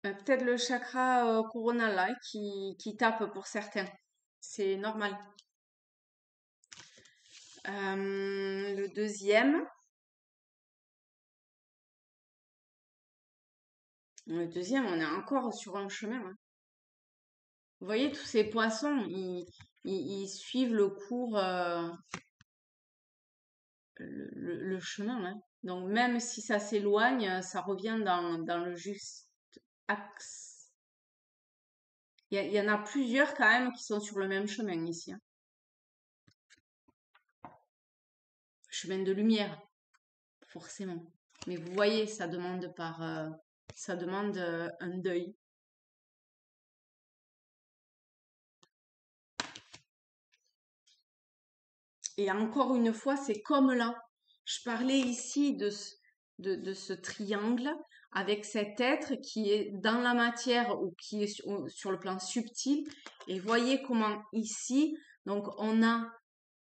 Peut-être le chakra coronal là, qui tape pour certains. C'est normal. Le deuxième. Le deuxième, on est encore sur un chemin, hein. Vous voyez, tous ces poissons, ils suivent le cours, le chemin, hein. Donc même si ça s'éloigne, ça revient dans le juste axe. Il y en a plusieurs quand même qui sont sur le même chemin ici, hein. Chemin de lumière, forcément. Mais vous voyez, ça demande un deuil. Et encore une fois, c'est comme là. Je parlais ici de ce triangle avec cet être qui est dans la matière ou qui est sur le plan subtil. Et voyez comment ici, donc on a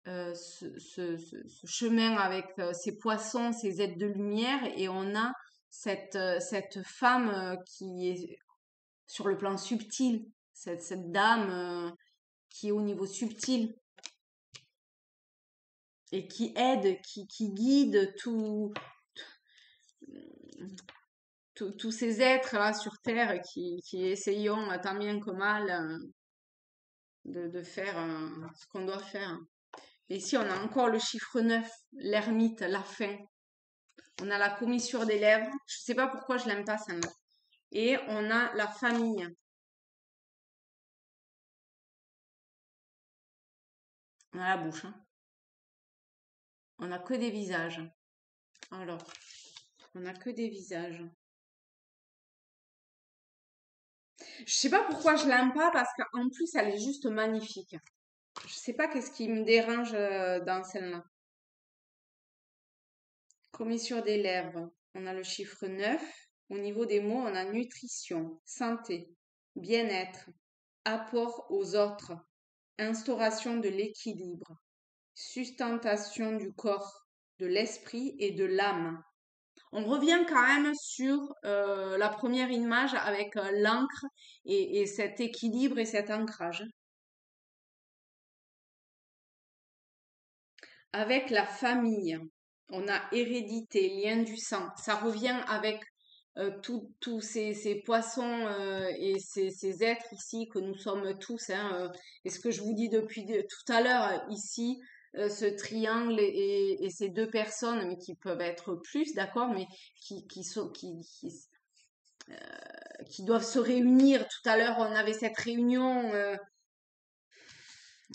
ce chemin avec ces poissons, ces êtres de lumière, et on a cette femme qui est sur le plan subtil, cette dame qui est au niveau subtil et qui aide, qui guide tous ces êtres là sur Terre qui essayons tant bien que mal de faire ce qu'on doit faire. Et ici, on a encore le chiffre 9, l'ermite, la fin. On a la commissure des lèvres. Je ne sais pas pourquoi je l'aime pas celle-là. Et on a la famille. On a la bouche, hein. On n'a que des visages. Alors, on n'a que des visages. Je sais pas pourquoi je l'aime pas parce qu'en plus, elle est juste magnifique. Je sais pas qu'est-ce qui me dérange dans celle-là. Commissure des lèvres. On a le chiffre 9. Au niveau des mots, on a nutrition, santé, bien-être, apport aux autres, instauration de l'équilibre, sustentation du corps, de l'esprit et de l'âme. On revient quand même sur la première image avec l'encre et cet équilibre et cet ancrage. Avec la famille, on a hérédité, lien du sang. Ça revient avec tous ces poissons et ces êtres ici que nous sommes tous, hein, et ce que je vous dis depuis tout à l'heure ici, ce triangle et ces deux personnes, mais qui peuvent être plus, d'accord, mais qui doivent se réunir. Tout à l'heure, on avait cette réunion,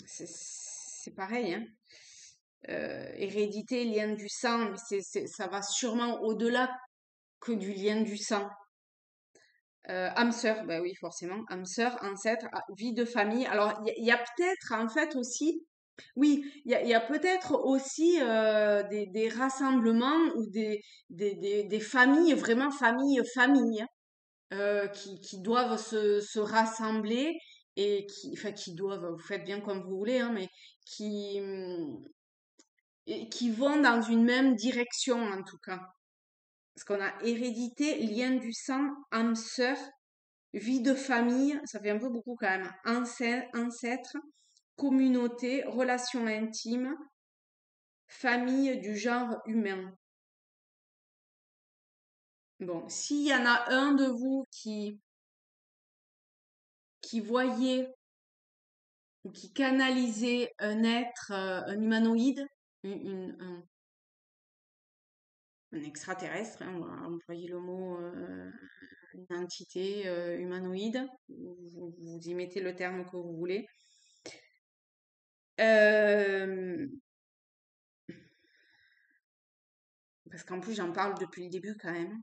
c'est pareil, hein. Hérédité, lien du sang, mais ça va sûrement au-delà que du lien du sang. Âme sœur, bah oui, forcément, âme sœur, ancêtre, vie de famille. Alors, il y a peut-être, en fait, aussi, oui, il y a peut-être aussi des rassemblements ou des familles, vraiment familles, qui doivent se rassembler et enfin, qui doivent, vous faites bien comme vous voulez, hein, mais qui, et qui vont dans une même direction, en tout cas. Parce qu'on a hérédité, lien du sang, âme sœur, vie de famille, ça fait un peu beaucoup quand même. Ancêtre, communauté, relations intimes, famille du genre humain. Bon, s'il y en a un de vous qui voyait ou qui canalisait un être, un humanoïde, un extraterrestre, hein, on va employer le mot une entité humanoïde, vous y mettez le terme que vous voulez. Parce qu'en plus j'en parle depuis le début quand même.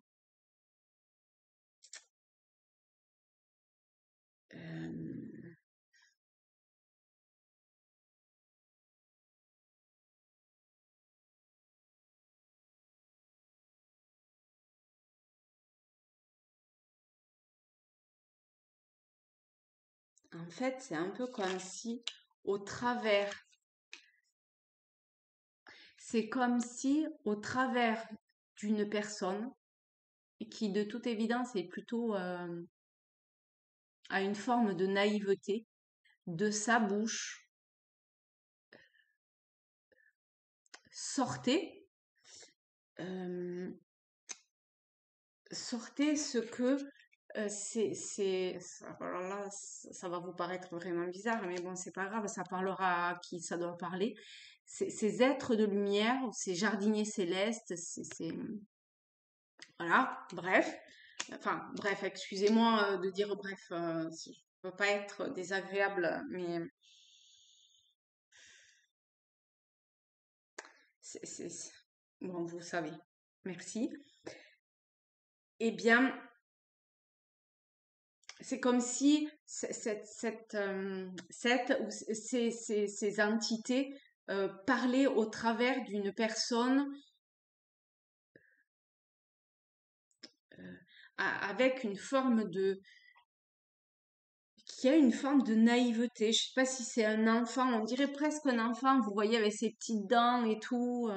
En fait, c'est un peu comme si au travers, c'est comme si au travers d'une personne qui de toute évidence est plutôt à une forme de naïveté, de sa bouche sortait, euh, sortait ce que alors là, ça va vous paraître vraiment bizarre, mais bon, c'est pas grave, ça parlera à qui ça doit parler. Ces êtres de lumière, ces jardiniers célestes, voilà, bref. Enfin, bref, excusez-moi de dire bref, je ne veux pas être désagréable, mais c'est- bon, vous savez. Merci. Eh bien, c'est comme si ces entités parlaient au travers d'une personne avec une forme de qui a une forme de naïveté. Je sais pas si c'est un enfant, on dirait presque un enfant, vous voyez, avec ses petites dents et tout.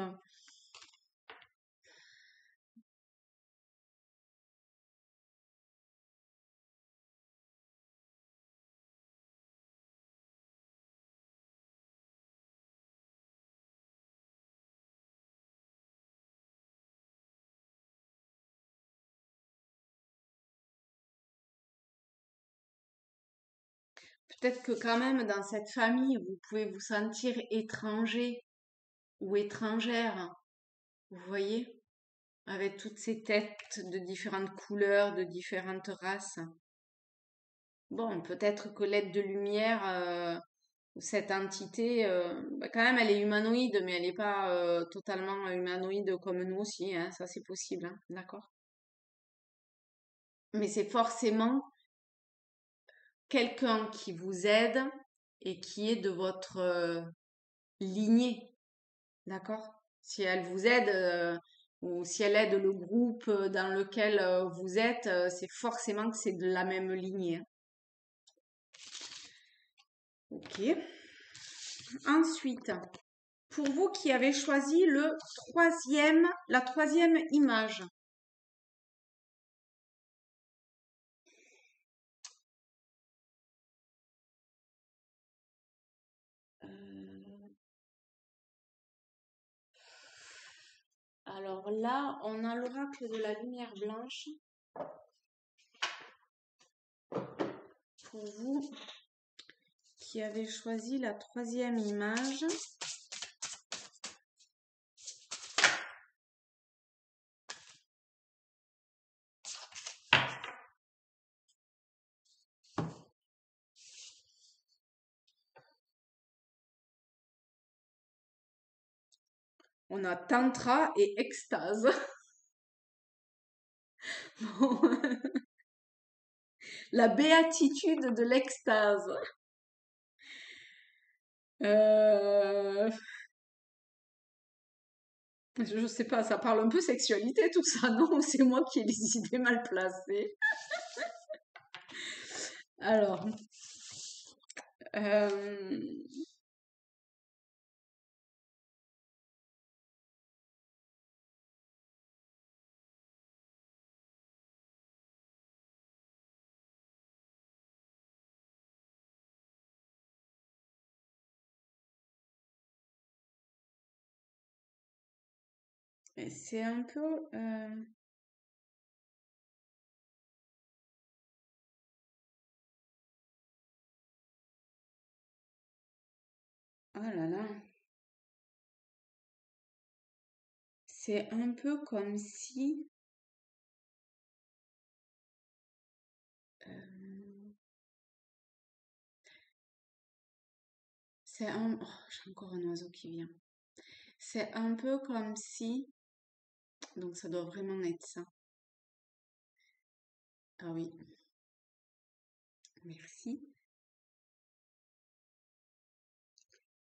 Peut-être que quand même dans cette famille, vous pouvez vous sentir étranger ou étrangère, vous voyez, avec toutes ces têtes de différentes couleurs, de différentes races. Bon, peut-être que l'aide de lumière, cette entité, bah, quand même, elle est humanoïde, mais elle n'est pas totalement humanoïde comme nous aussi, hein, ça c'est possible, hein, d'accord? Mais c'est forcément quelqu'un qui vous aide et qui est de votre lignée, d'accord? Si elle vous aide ou si elle aide le groupe dans lequel vous êtes, c'est forcément que c'est de la même lignée, hein. Ok. Ensuite, pour vous qui avez choisi la troisième image, euh, alors là, on a l'oracle de la lumière blanche pour vous qui avez choisi la troisième image. On a tantra et extase. Bon, la béatitude de l'extase. Euh, je sais pas, ça parle un peu sexualité tout ça, non? C'est moi qui ai les idées mal placées. Alors, euh, c'est un peu... oh là là, c'est un peu comme si... euh, c'est un... oh, j'ai encore un oiseau qui vient. C'est un peu comme si... Donc ça doit vraiment être ça. Ah oui, merci.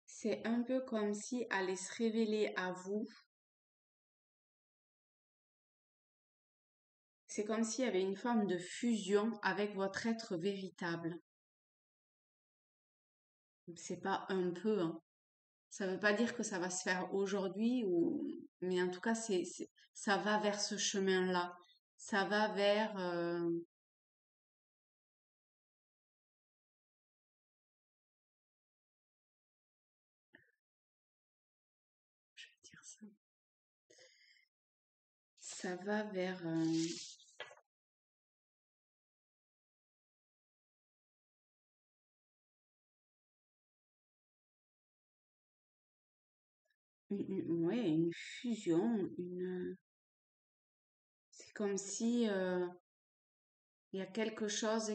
C'est un peu comme si allait se révéler à vous. C'est comme s'il y avait une forme de fusion avec votre être véritable. C'est pas un peu, hein. Ça veut pas dire que ça va se faire aujourd'hui, mais en tout cas, ça va vers ce chemin-là. Ça va vers, je vais dire ça. Ça va vers, ouais, une fusion, c'est comme si, il y a quelque chose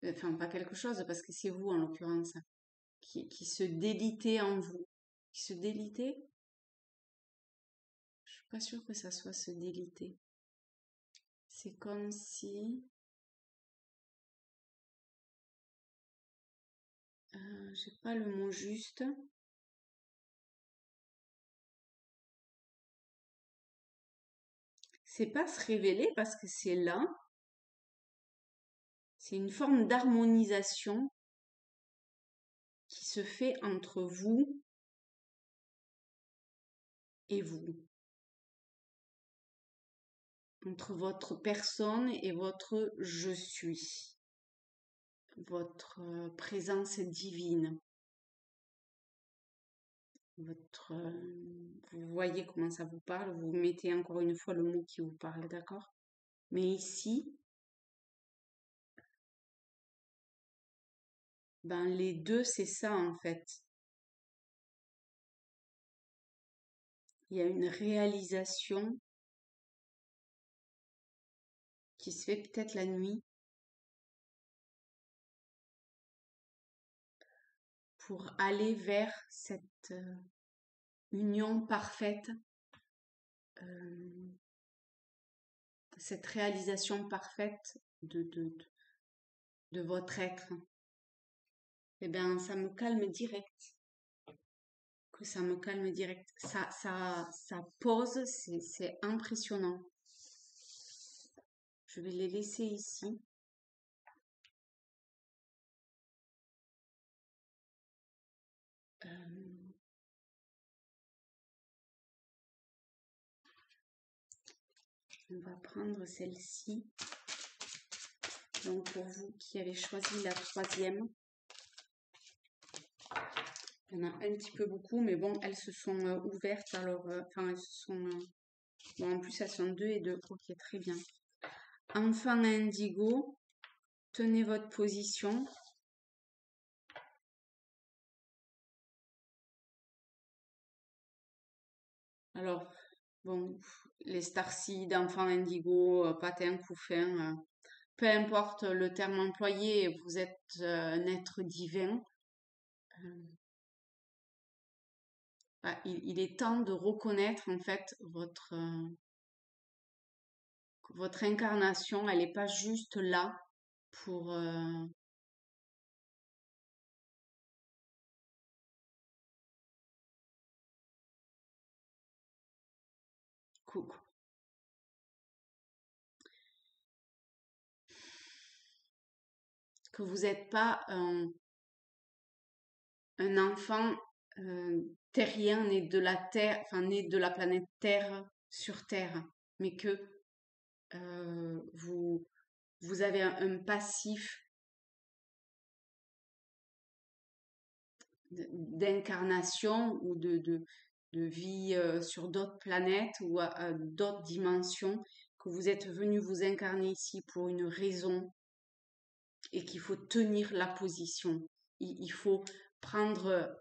enfin, pas quelque chose, parce que c'est vous en l'occurrence, hein, qui se délitait en vous. Qui se délitait? Je suis pas sûre que ça soit se déliter. C'est comme si, j'ai pas le mot juste. C'est pas se révéler parce que c'est là. C'est une forme d'harmonisation qui se fait entre vous et vous. Entre votre personne et votre je suis. Votre présence divine. Vous voyez comment ça vous parle, vous mettez encore une fois le mot qui vous parle, d'accord? Mais ici, ben les deux, c'est ça en fait. Il y a une réalisation qui se fait peut-être la nuit pour aller vers cette union parfaite, euh, cette réalisation parfaite de votre être. Eh bien, ça me calme direct. Que ça me calme direct. Ça pose, c'est impressionnant. Je vais les laisser ici. Euh, on va prendre celle-ci. Donc pour vous qui avez choisi la troisième, il y en a un petit peu beaucoup, mais bon, elles se sont ouvertes. Alors, enfin, elles se sont... bon, en plus, elles sont deux et deux. Ok, très bien. Enfant indigo, tenez votre position. Alors, bon, les starseeds, enfants indigo, patins, couffins, peu importe le terme employé, vous êtes un être divin. Euh, il est temps de reconnaître en fait votre incarnation. Elle n'est pas juste là pour coucou. Que vous n'êtes pas un enfant terrien né de la Terre, enfin né de la planète Terre sur Terre, mais que vous avez un passif d'incarnation ou de vie sur d'autres planètes ou à d'autres dimensions, que vous êtes venu vous incarner ici pour une raison et qu'il faut tenir la position. Il faut prendre,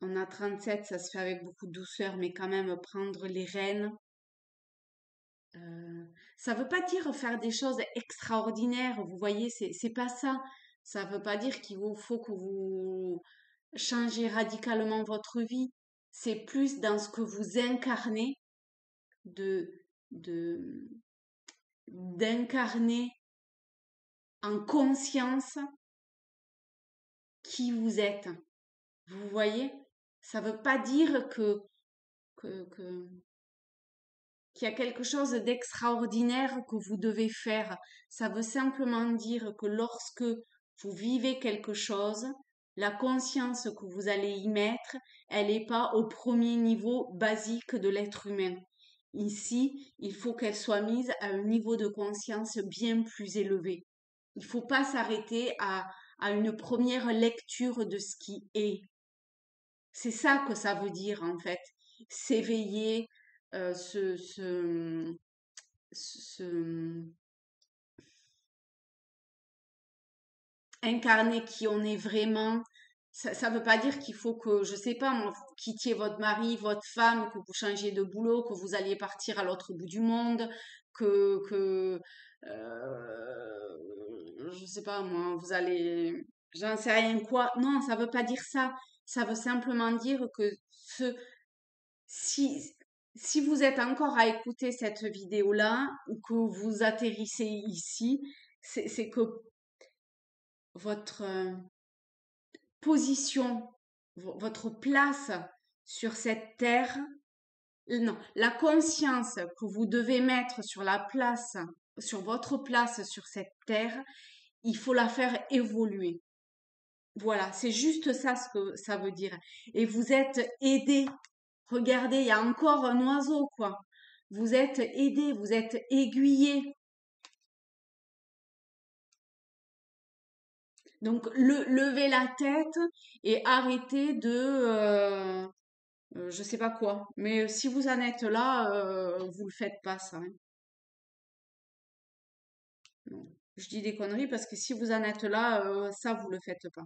on a 37, ça se fait avec beaucoup de douceur, mais quand même prendre les rênes. Euh, Ça veut pas dire faire des choses extraordinaires, vous voyez, c'est pas ça. Ça veut pas dire qu'il vous faut que vous changez radicalement votre vie. C'est plus dans ce que vous incarnez de, de, d'incarner en conscience qui vous êtes. Vous voyez? Ça veut pas dire que qu'il y a quelque chose d'extraordinaire que vous devez faire. Ça veut simplement dire que lorsque vous vivez quelque chose, la conscience que vous allez y mettre, elle n'est pas au premier niveau basique de l'être humain. Ici, il faut qu'elle soit mise à un niveau de conscience bien plus élevé. Il ne faut pas s'arrêter à une première lecture de ce qui est. C'est ça que ça veut dire en fait. S'éveiller, euh, se, se, se incarner qui on est vraiment. Ça veut pas dire qu'il faut que, je sais pas, moi, vous quittiez votre mari, votre femme, que vous changiez de boulot, que vous alliez partir à l'autre bout du monde, que je sais pas, moi, vous allez, j'en sais rien quoi. Non, ça veut pas dire ça. Ça veut simplement dire que si, si vous êtes encore à écouter cette vidéo-là, ou que vous atterrissez ici, c'est que votre position, votre place sur cette terre, non, la conscience que vous devez mettre sur la place, sur votre place sur cette terre, il faut la faire évoluer. Voilà, c'est juste ça ce que ça veut dire. Et vous êtes aidé. Regardez, il y a encore un oiseau, quoi. Vous êtes aidé, vous êtes aiguillé. Donc, levez la tête et arrêtez je sais pas quoi. Mais si vous en êtes là, vous le faites pas, ça, hein. Non. Je dis des conneries parce que si vous en êtes là, ça, vous le faites pas.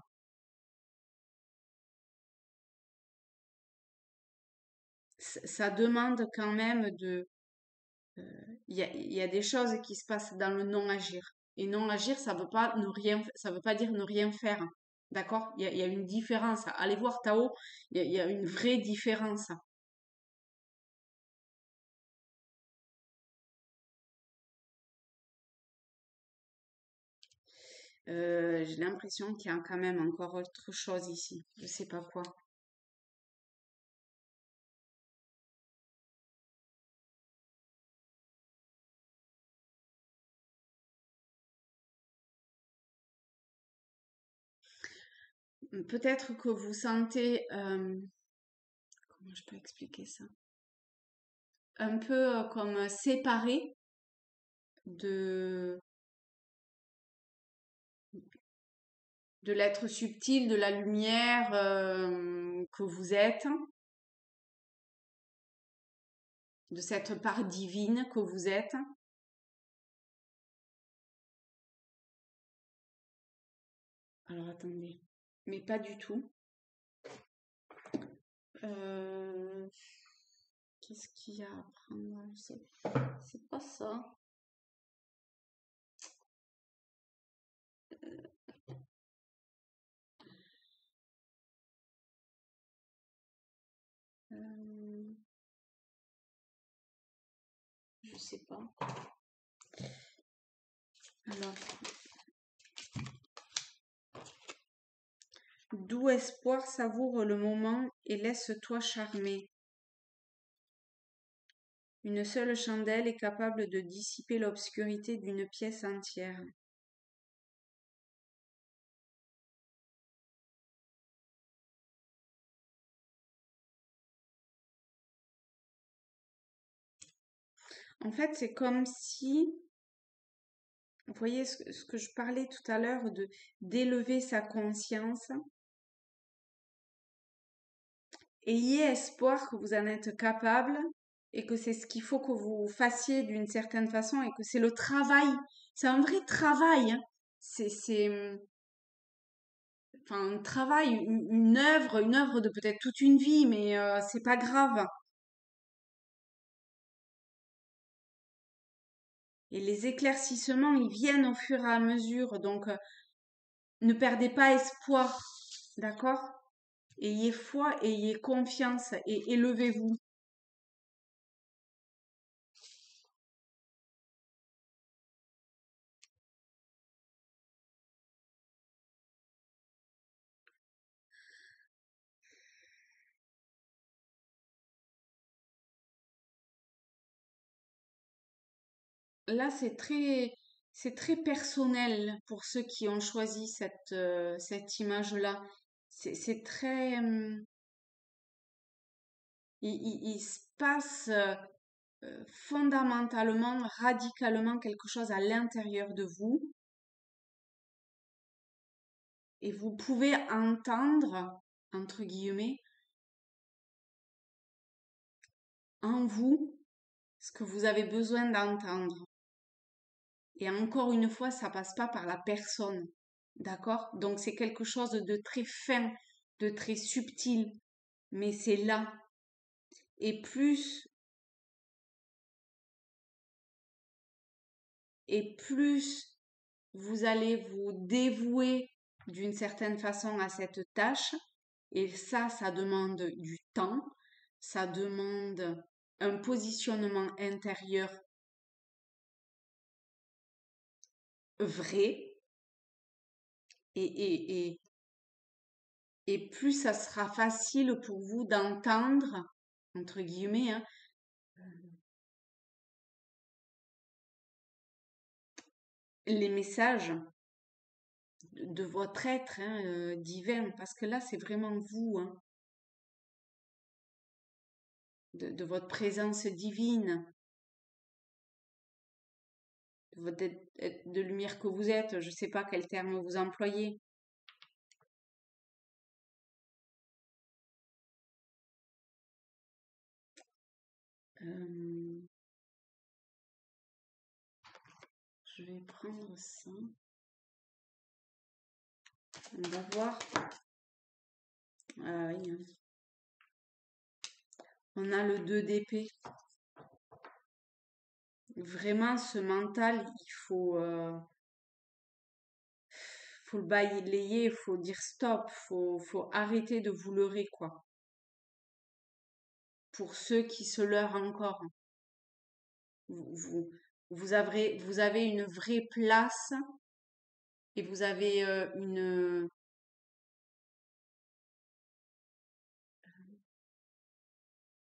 Ça demande quand même de... Il y a des choses qui se passent dans le non-agir. Et non-agir, ça veut pas ne rien, ça veut pas dire ne rien faire. D'accord? Il y a une différence. Allez voir Tao, il y a une vraie différence. J'ai l'impression qu'il y a quand même encore autre chose ici. Je sais pas quoi. Peut-être que vous sentez, comment je peux expliquer ça? Un peu comme séparé de, de l'être subtil, de la lumière que vous êtes, de cette part divine que vous êtes. Alors attendez, mais pas du tout. Euh, Qu'est-ce qu'il y a à prendre? C'est pas ça. Euh, je sais pas. Alors, doux espoir, savoure le moment et laisse-toi charmer. Une seule chandelle est capable de dissiper l'obscurité d'une pièce entière. En fait, c'est comme si, vous voyez ce que je parlais tout à l'heure de d'élever sa conscience. Ayez espoir que vous en êtes capable et que c'est ce qu'il faut que vous fassiez d'une certaine façon et que c'est le travail. C'est un vrai travail, hein. C'est, enfin, un travail, une œuvre de peut-être toute une vie, mais c'est pas grave. Et les éclaircissements, ils viennent au fur et à mesure. Donc, ne perdez pas espoir, d'accord? Ayez foi, ayez confiance et élevez-vous. là, c'est très personnel pour ceux qui ont choisi cette image-là. C'est très, il se passe fondamentalement, radicalement quelque chose à l'intérieur de vous et vous pouvez entendre, entre guillemets, en vous ce que vous avez besoin d'entendre. Et encore une fois, ça passe pas par la personne. D'accord? Donc c'est quelque chose de très fin, de très subtil, mais c'est là. Et plus vous allez vous dévouer d'une certaine façon à cette tâche, et ça demande du temps, ça demande un positionnement intérieur vrai, et, et, et, et plus ça sera facile pour vous d'entendre, entre guillemets, hein, les messages de votre être divin, parce que là, c'est vraiment vous, hein, de votre présence divine, de votre être de lumière que vous êtes. Je ne sais pas quel terme vous employez. Euh, je vais prendre ça. On va voir. Ah oui, hein. On a le 2 d'épée. Vraiment, ce mental, faut le balayer, il faut dire stop, faut arrêter de vous leurrer, quoi. Pour ceux qui se leurrent encore, vous, vous, vous avez une vraie place et vous avez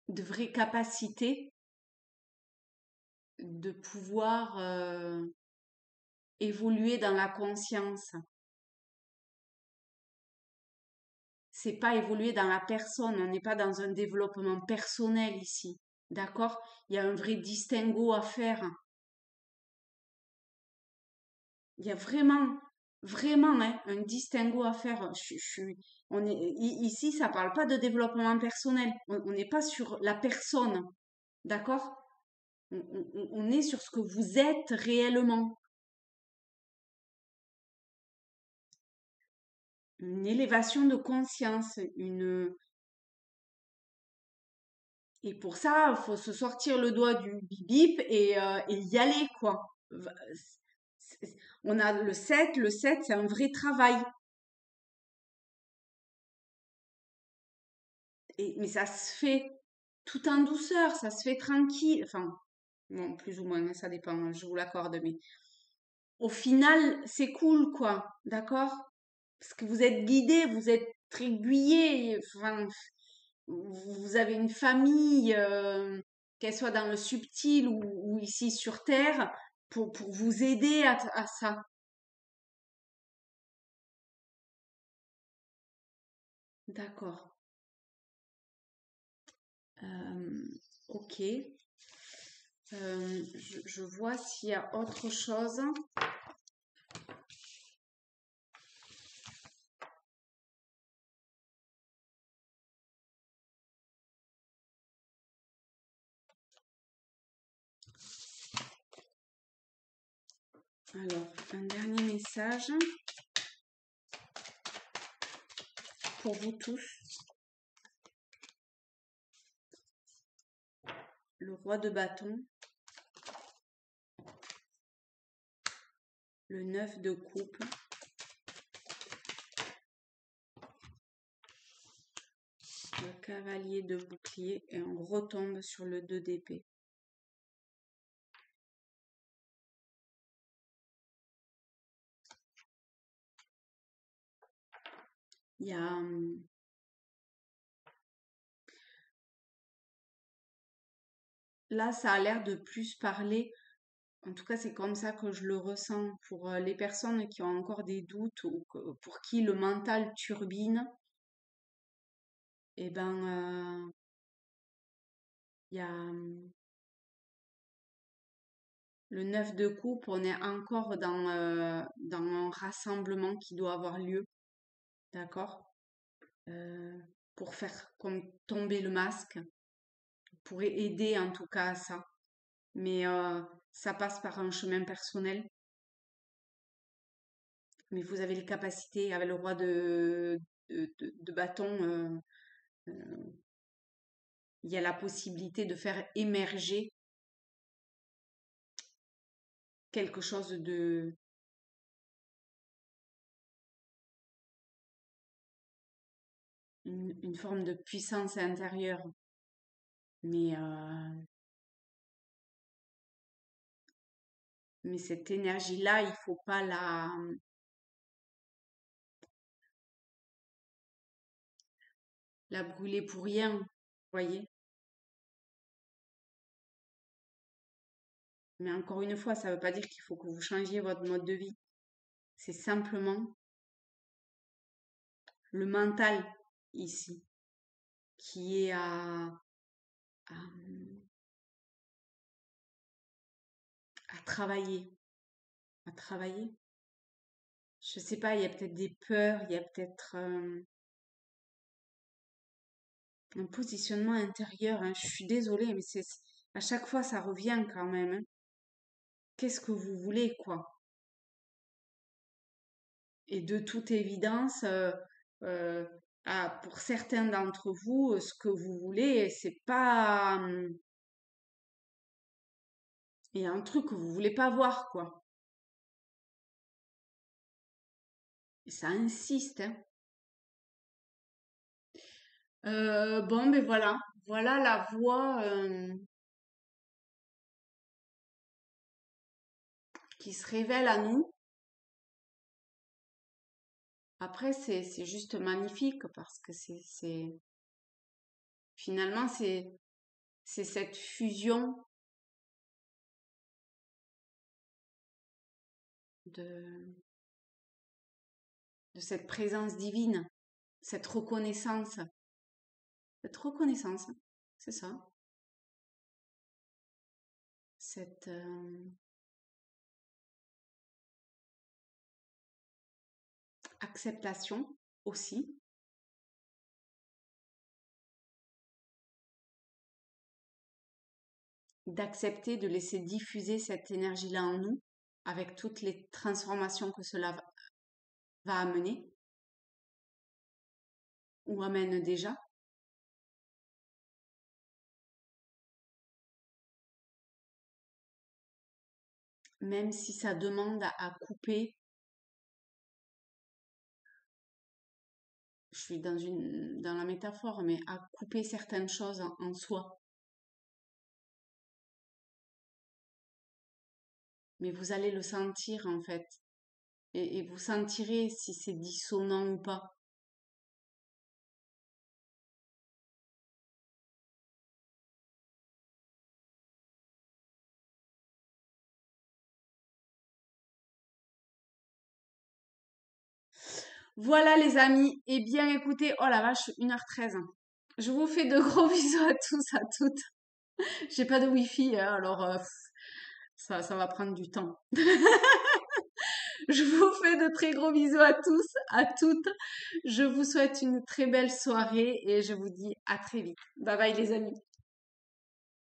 de vraies capacités de pouvoir évoluer dans la conscience. C'est pas évoluer dans la personne, on n'est pas dans un développement personnel ici. D'accord? Il y a un vrai distinguo à faire. Il y a vraiment hein, un distinguo à faire. Ici, ça parle pas de développement personnel. On n'est pas sur la personne. D'accord? On est sur ce que vous êtes réellement. Une élévation de conscience, et pour ça, il faut se sortir le doigt du bip bip et y aller, quoi. On a le 7 c'est un vrai travail. Mais ça se fait tout en douceur, ça se fait tranquille. Enfin, bon, plus ou moins, hein, ça dépend, hein, je vous l'accorde, mais au final, c'est cool, quoi. D'accord? Parce que vous êtes guidé, vous êtes aiguillé. Enfin, vous avez une famille, qu'elle soit dans le subtil ou ici sur Terre, pour vous aider à ça. D'accord. Ok. Je vois s'il y a autre chose. Alors, un dernier message pour vous tous. Le roi de bâton. Le 9 de coupe. Le cavalier de bouclier. Et on retombe sur le 2 d'épée. Il y a... Là, ça a l'air de plus parler En tout cas, c'est comme ça que je le ressens pour les personnes qui ont encore des doutes ou pour qui le mental turbine. Eh ben, il y a le 9 de coupe, on est encore dans un rassemblement qui doit avoir lieu, d'accord? Euh, pour faire comme tomber le masque, pour aider en tout cas à ça. Mais ça passe par un chemin personnel. Mais vous avez les capacités, avec le roi de bâton, il y a la possibilité de faire émerger quelque chose une forme de puissance intérieure. Mais, mais cette énergie-là, il faut pas la brûler pour rien, vous voyez. Mais encore une fois, ça ne veut pas dire qu'il faut que vous changiez votre mode de vie. C'est simplement le mental ici qui est à, à travailler. À travailler. Je sais pas, il y a peut-être des peurs, il y a peut-être un positionnement intérieur, hein. Je suis désolée, mais c'est à chaque fois ça revient quand même, hein. Qu'est-ce que vous voulez, quoi? Et de toute évidence, euh, pour certains d'entre vous, ce que vous voulez, c'est pas, il y a un truc que vous voulez pas voir, quoi. Et ça insiste, hein. Bon, ben voilà, voilà la voie qui se révèle à nous. Après, c'est juste magnifique parce que finalement, c'est cette fusion de, de cette présence divine, cette reconnaissance, cette reconnaissance, c'est ça, cette acceptation aussi, d'accepter de laisser diffuser cette énergie-là en nous, avec toutes les transformations que cela va amener, ou amène déjà. Même si ça demande à couper, je suis dans la métaphore, mais à couper certaines choses en soi. Mais vous allez le sentir en fait. Et vous sentirez si c'est dissonant ou pas. Voilà les amis. Eh bien écoutez, oh la vache, 1h13. Je vous fais de gros bisous à tous, à toutes. J'ai pas de wifi, hein, alors ça va prendre du temps. Je vous fais de très gros bisous à tous, à toutes. Je vous souhaite une très belle soirée et je vous dis à très vite. Bye bye les amis.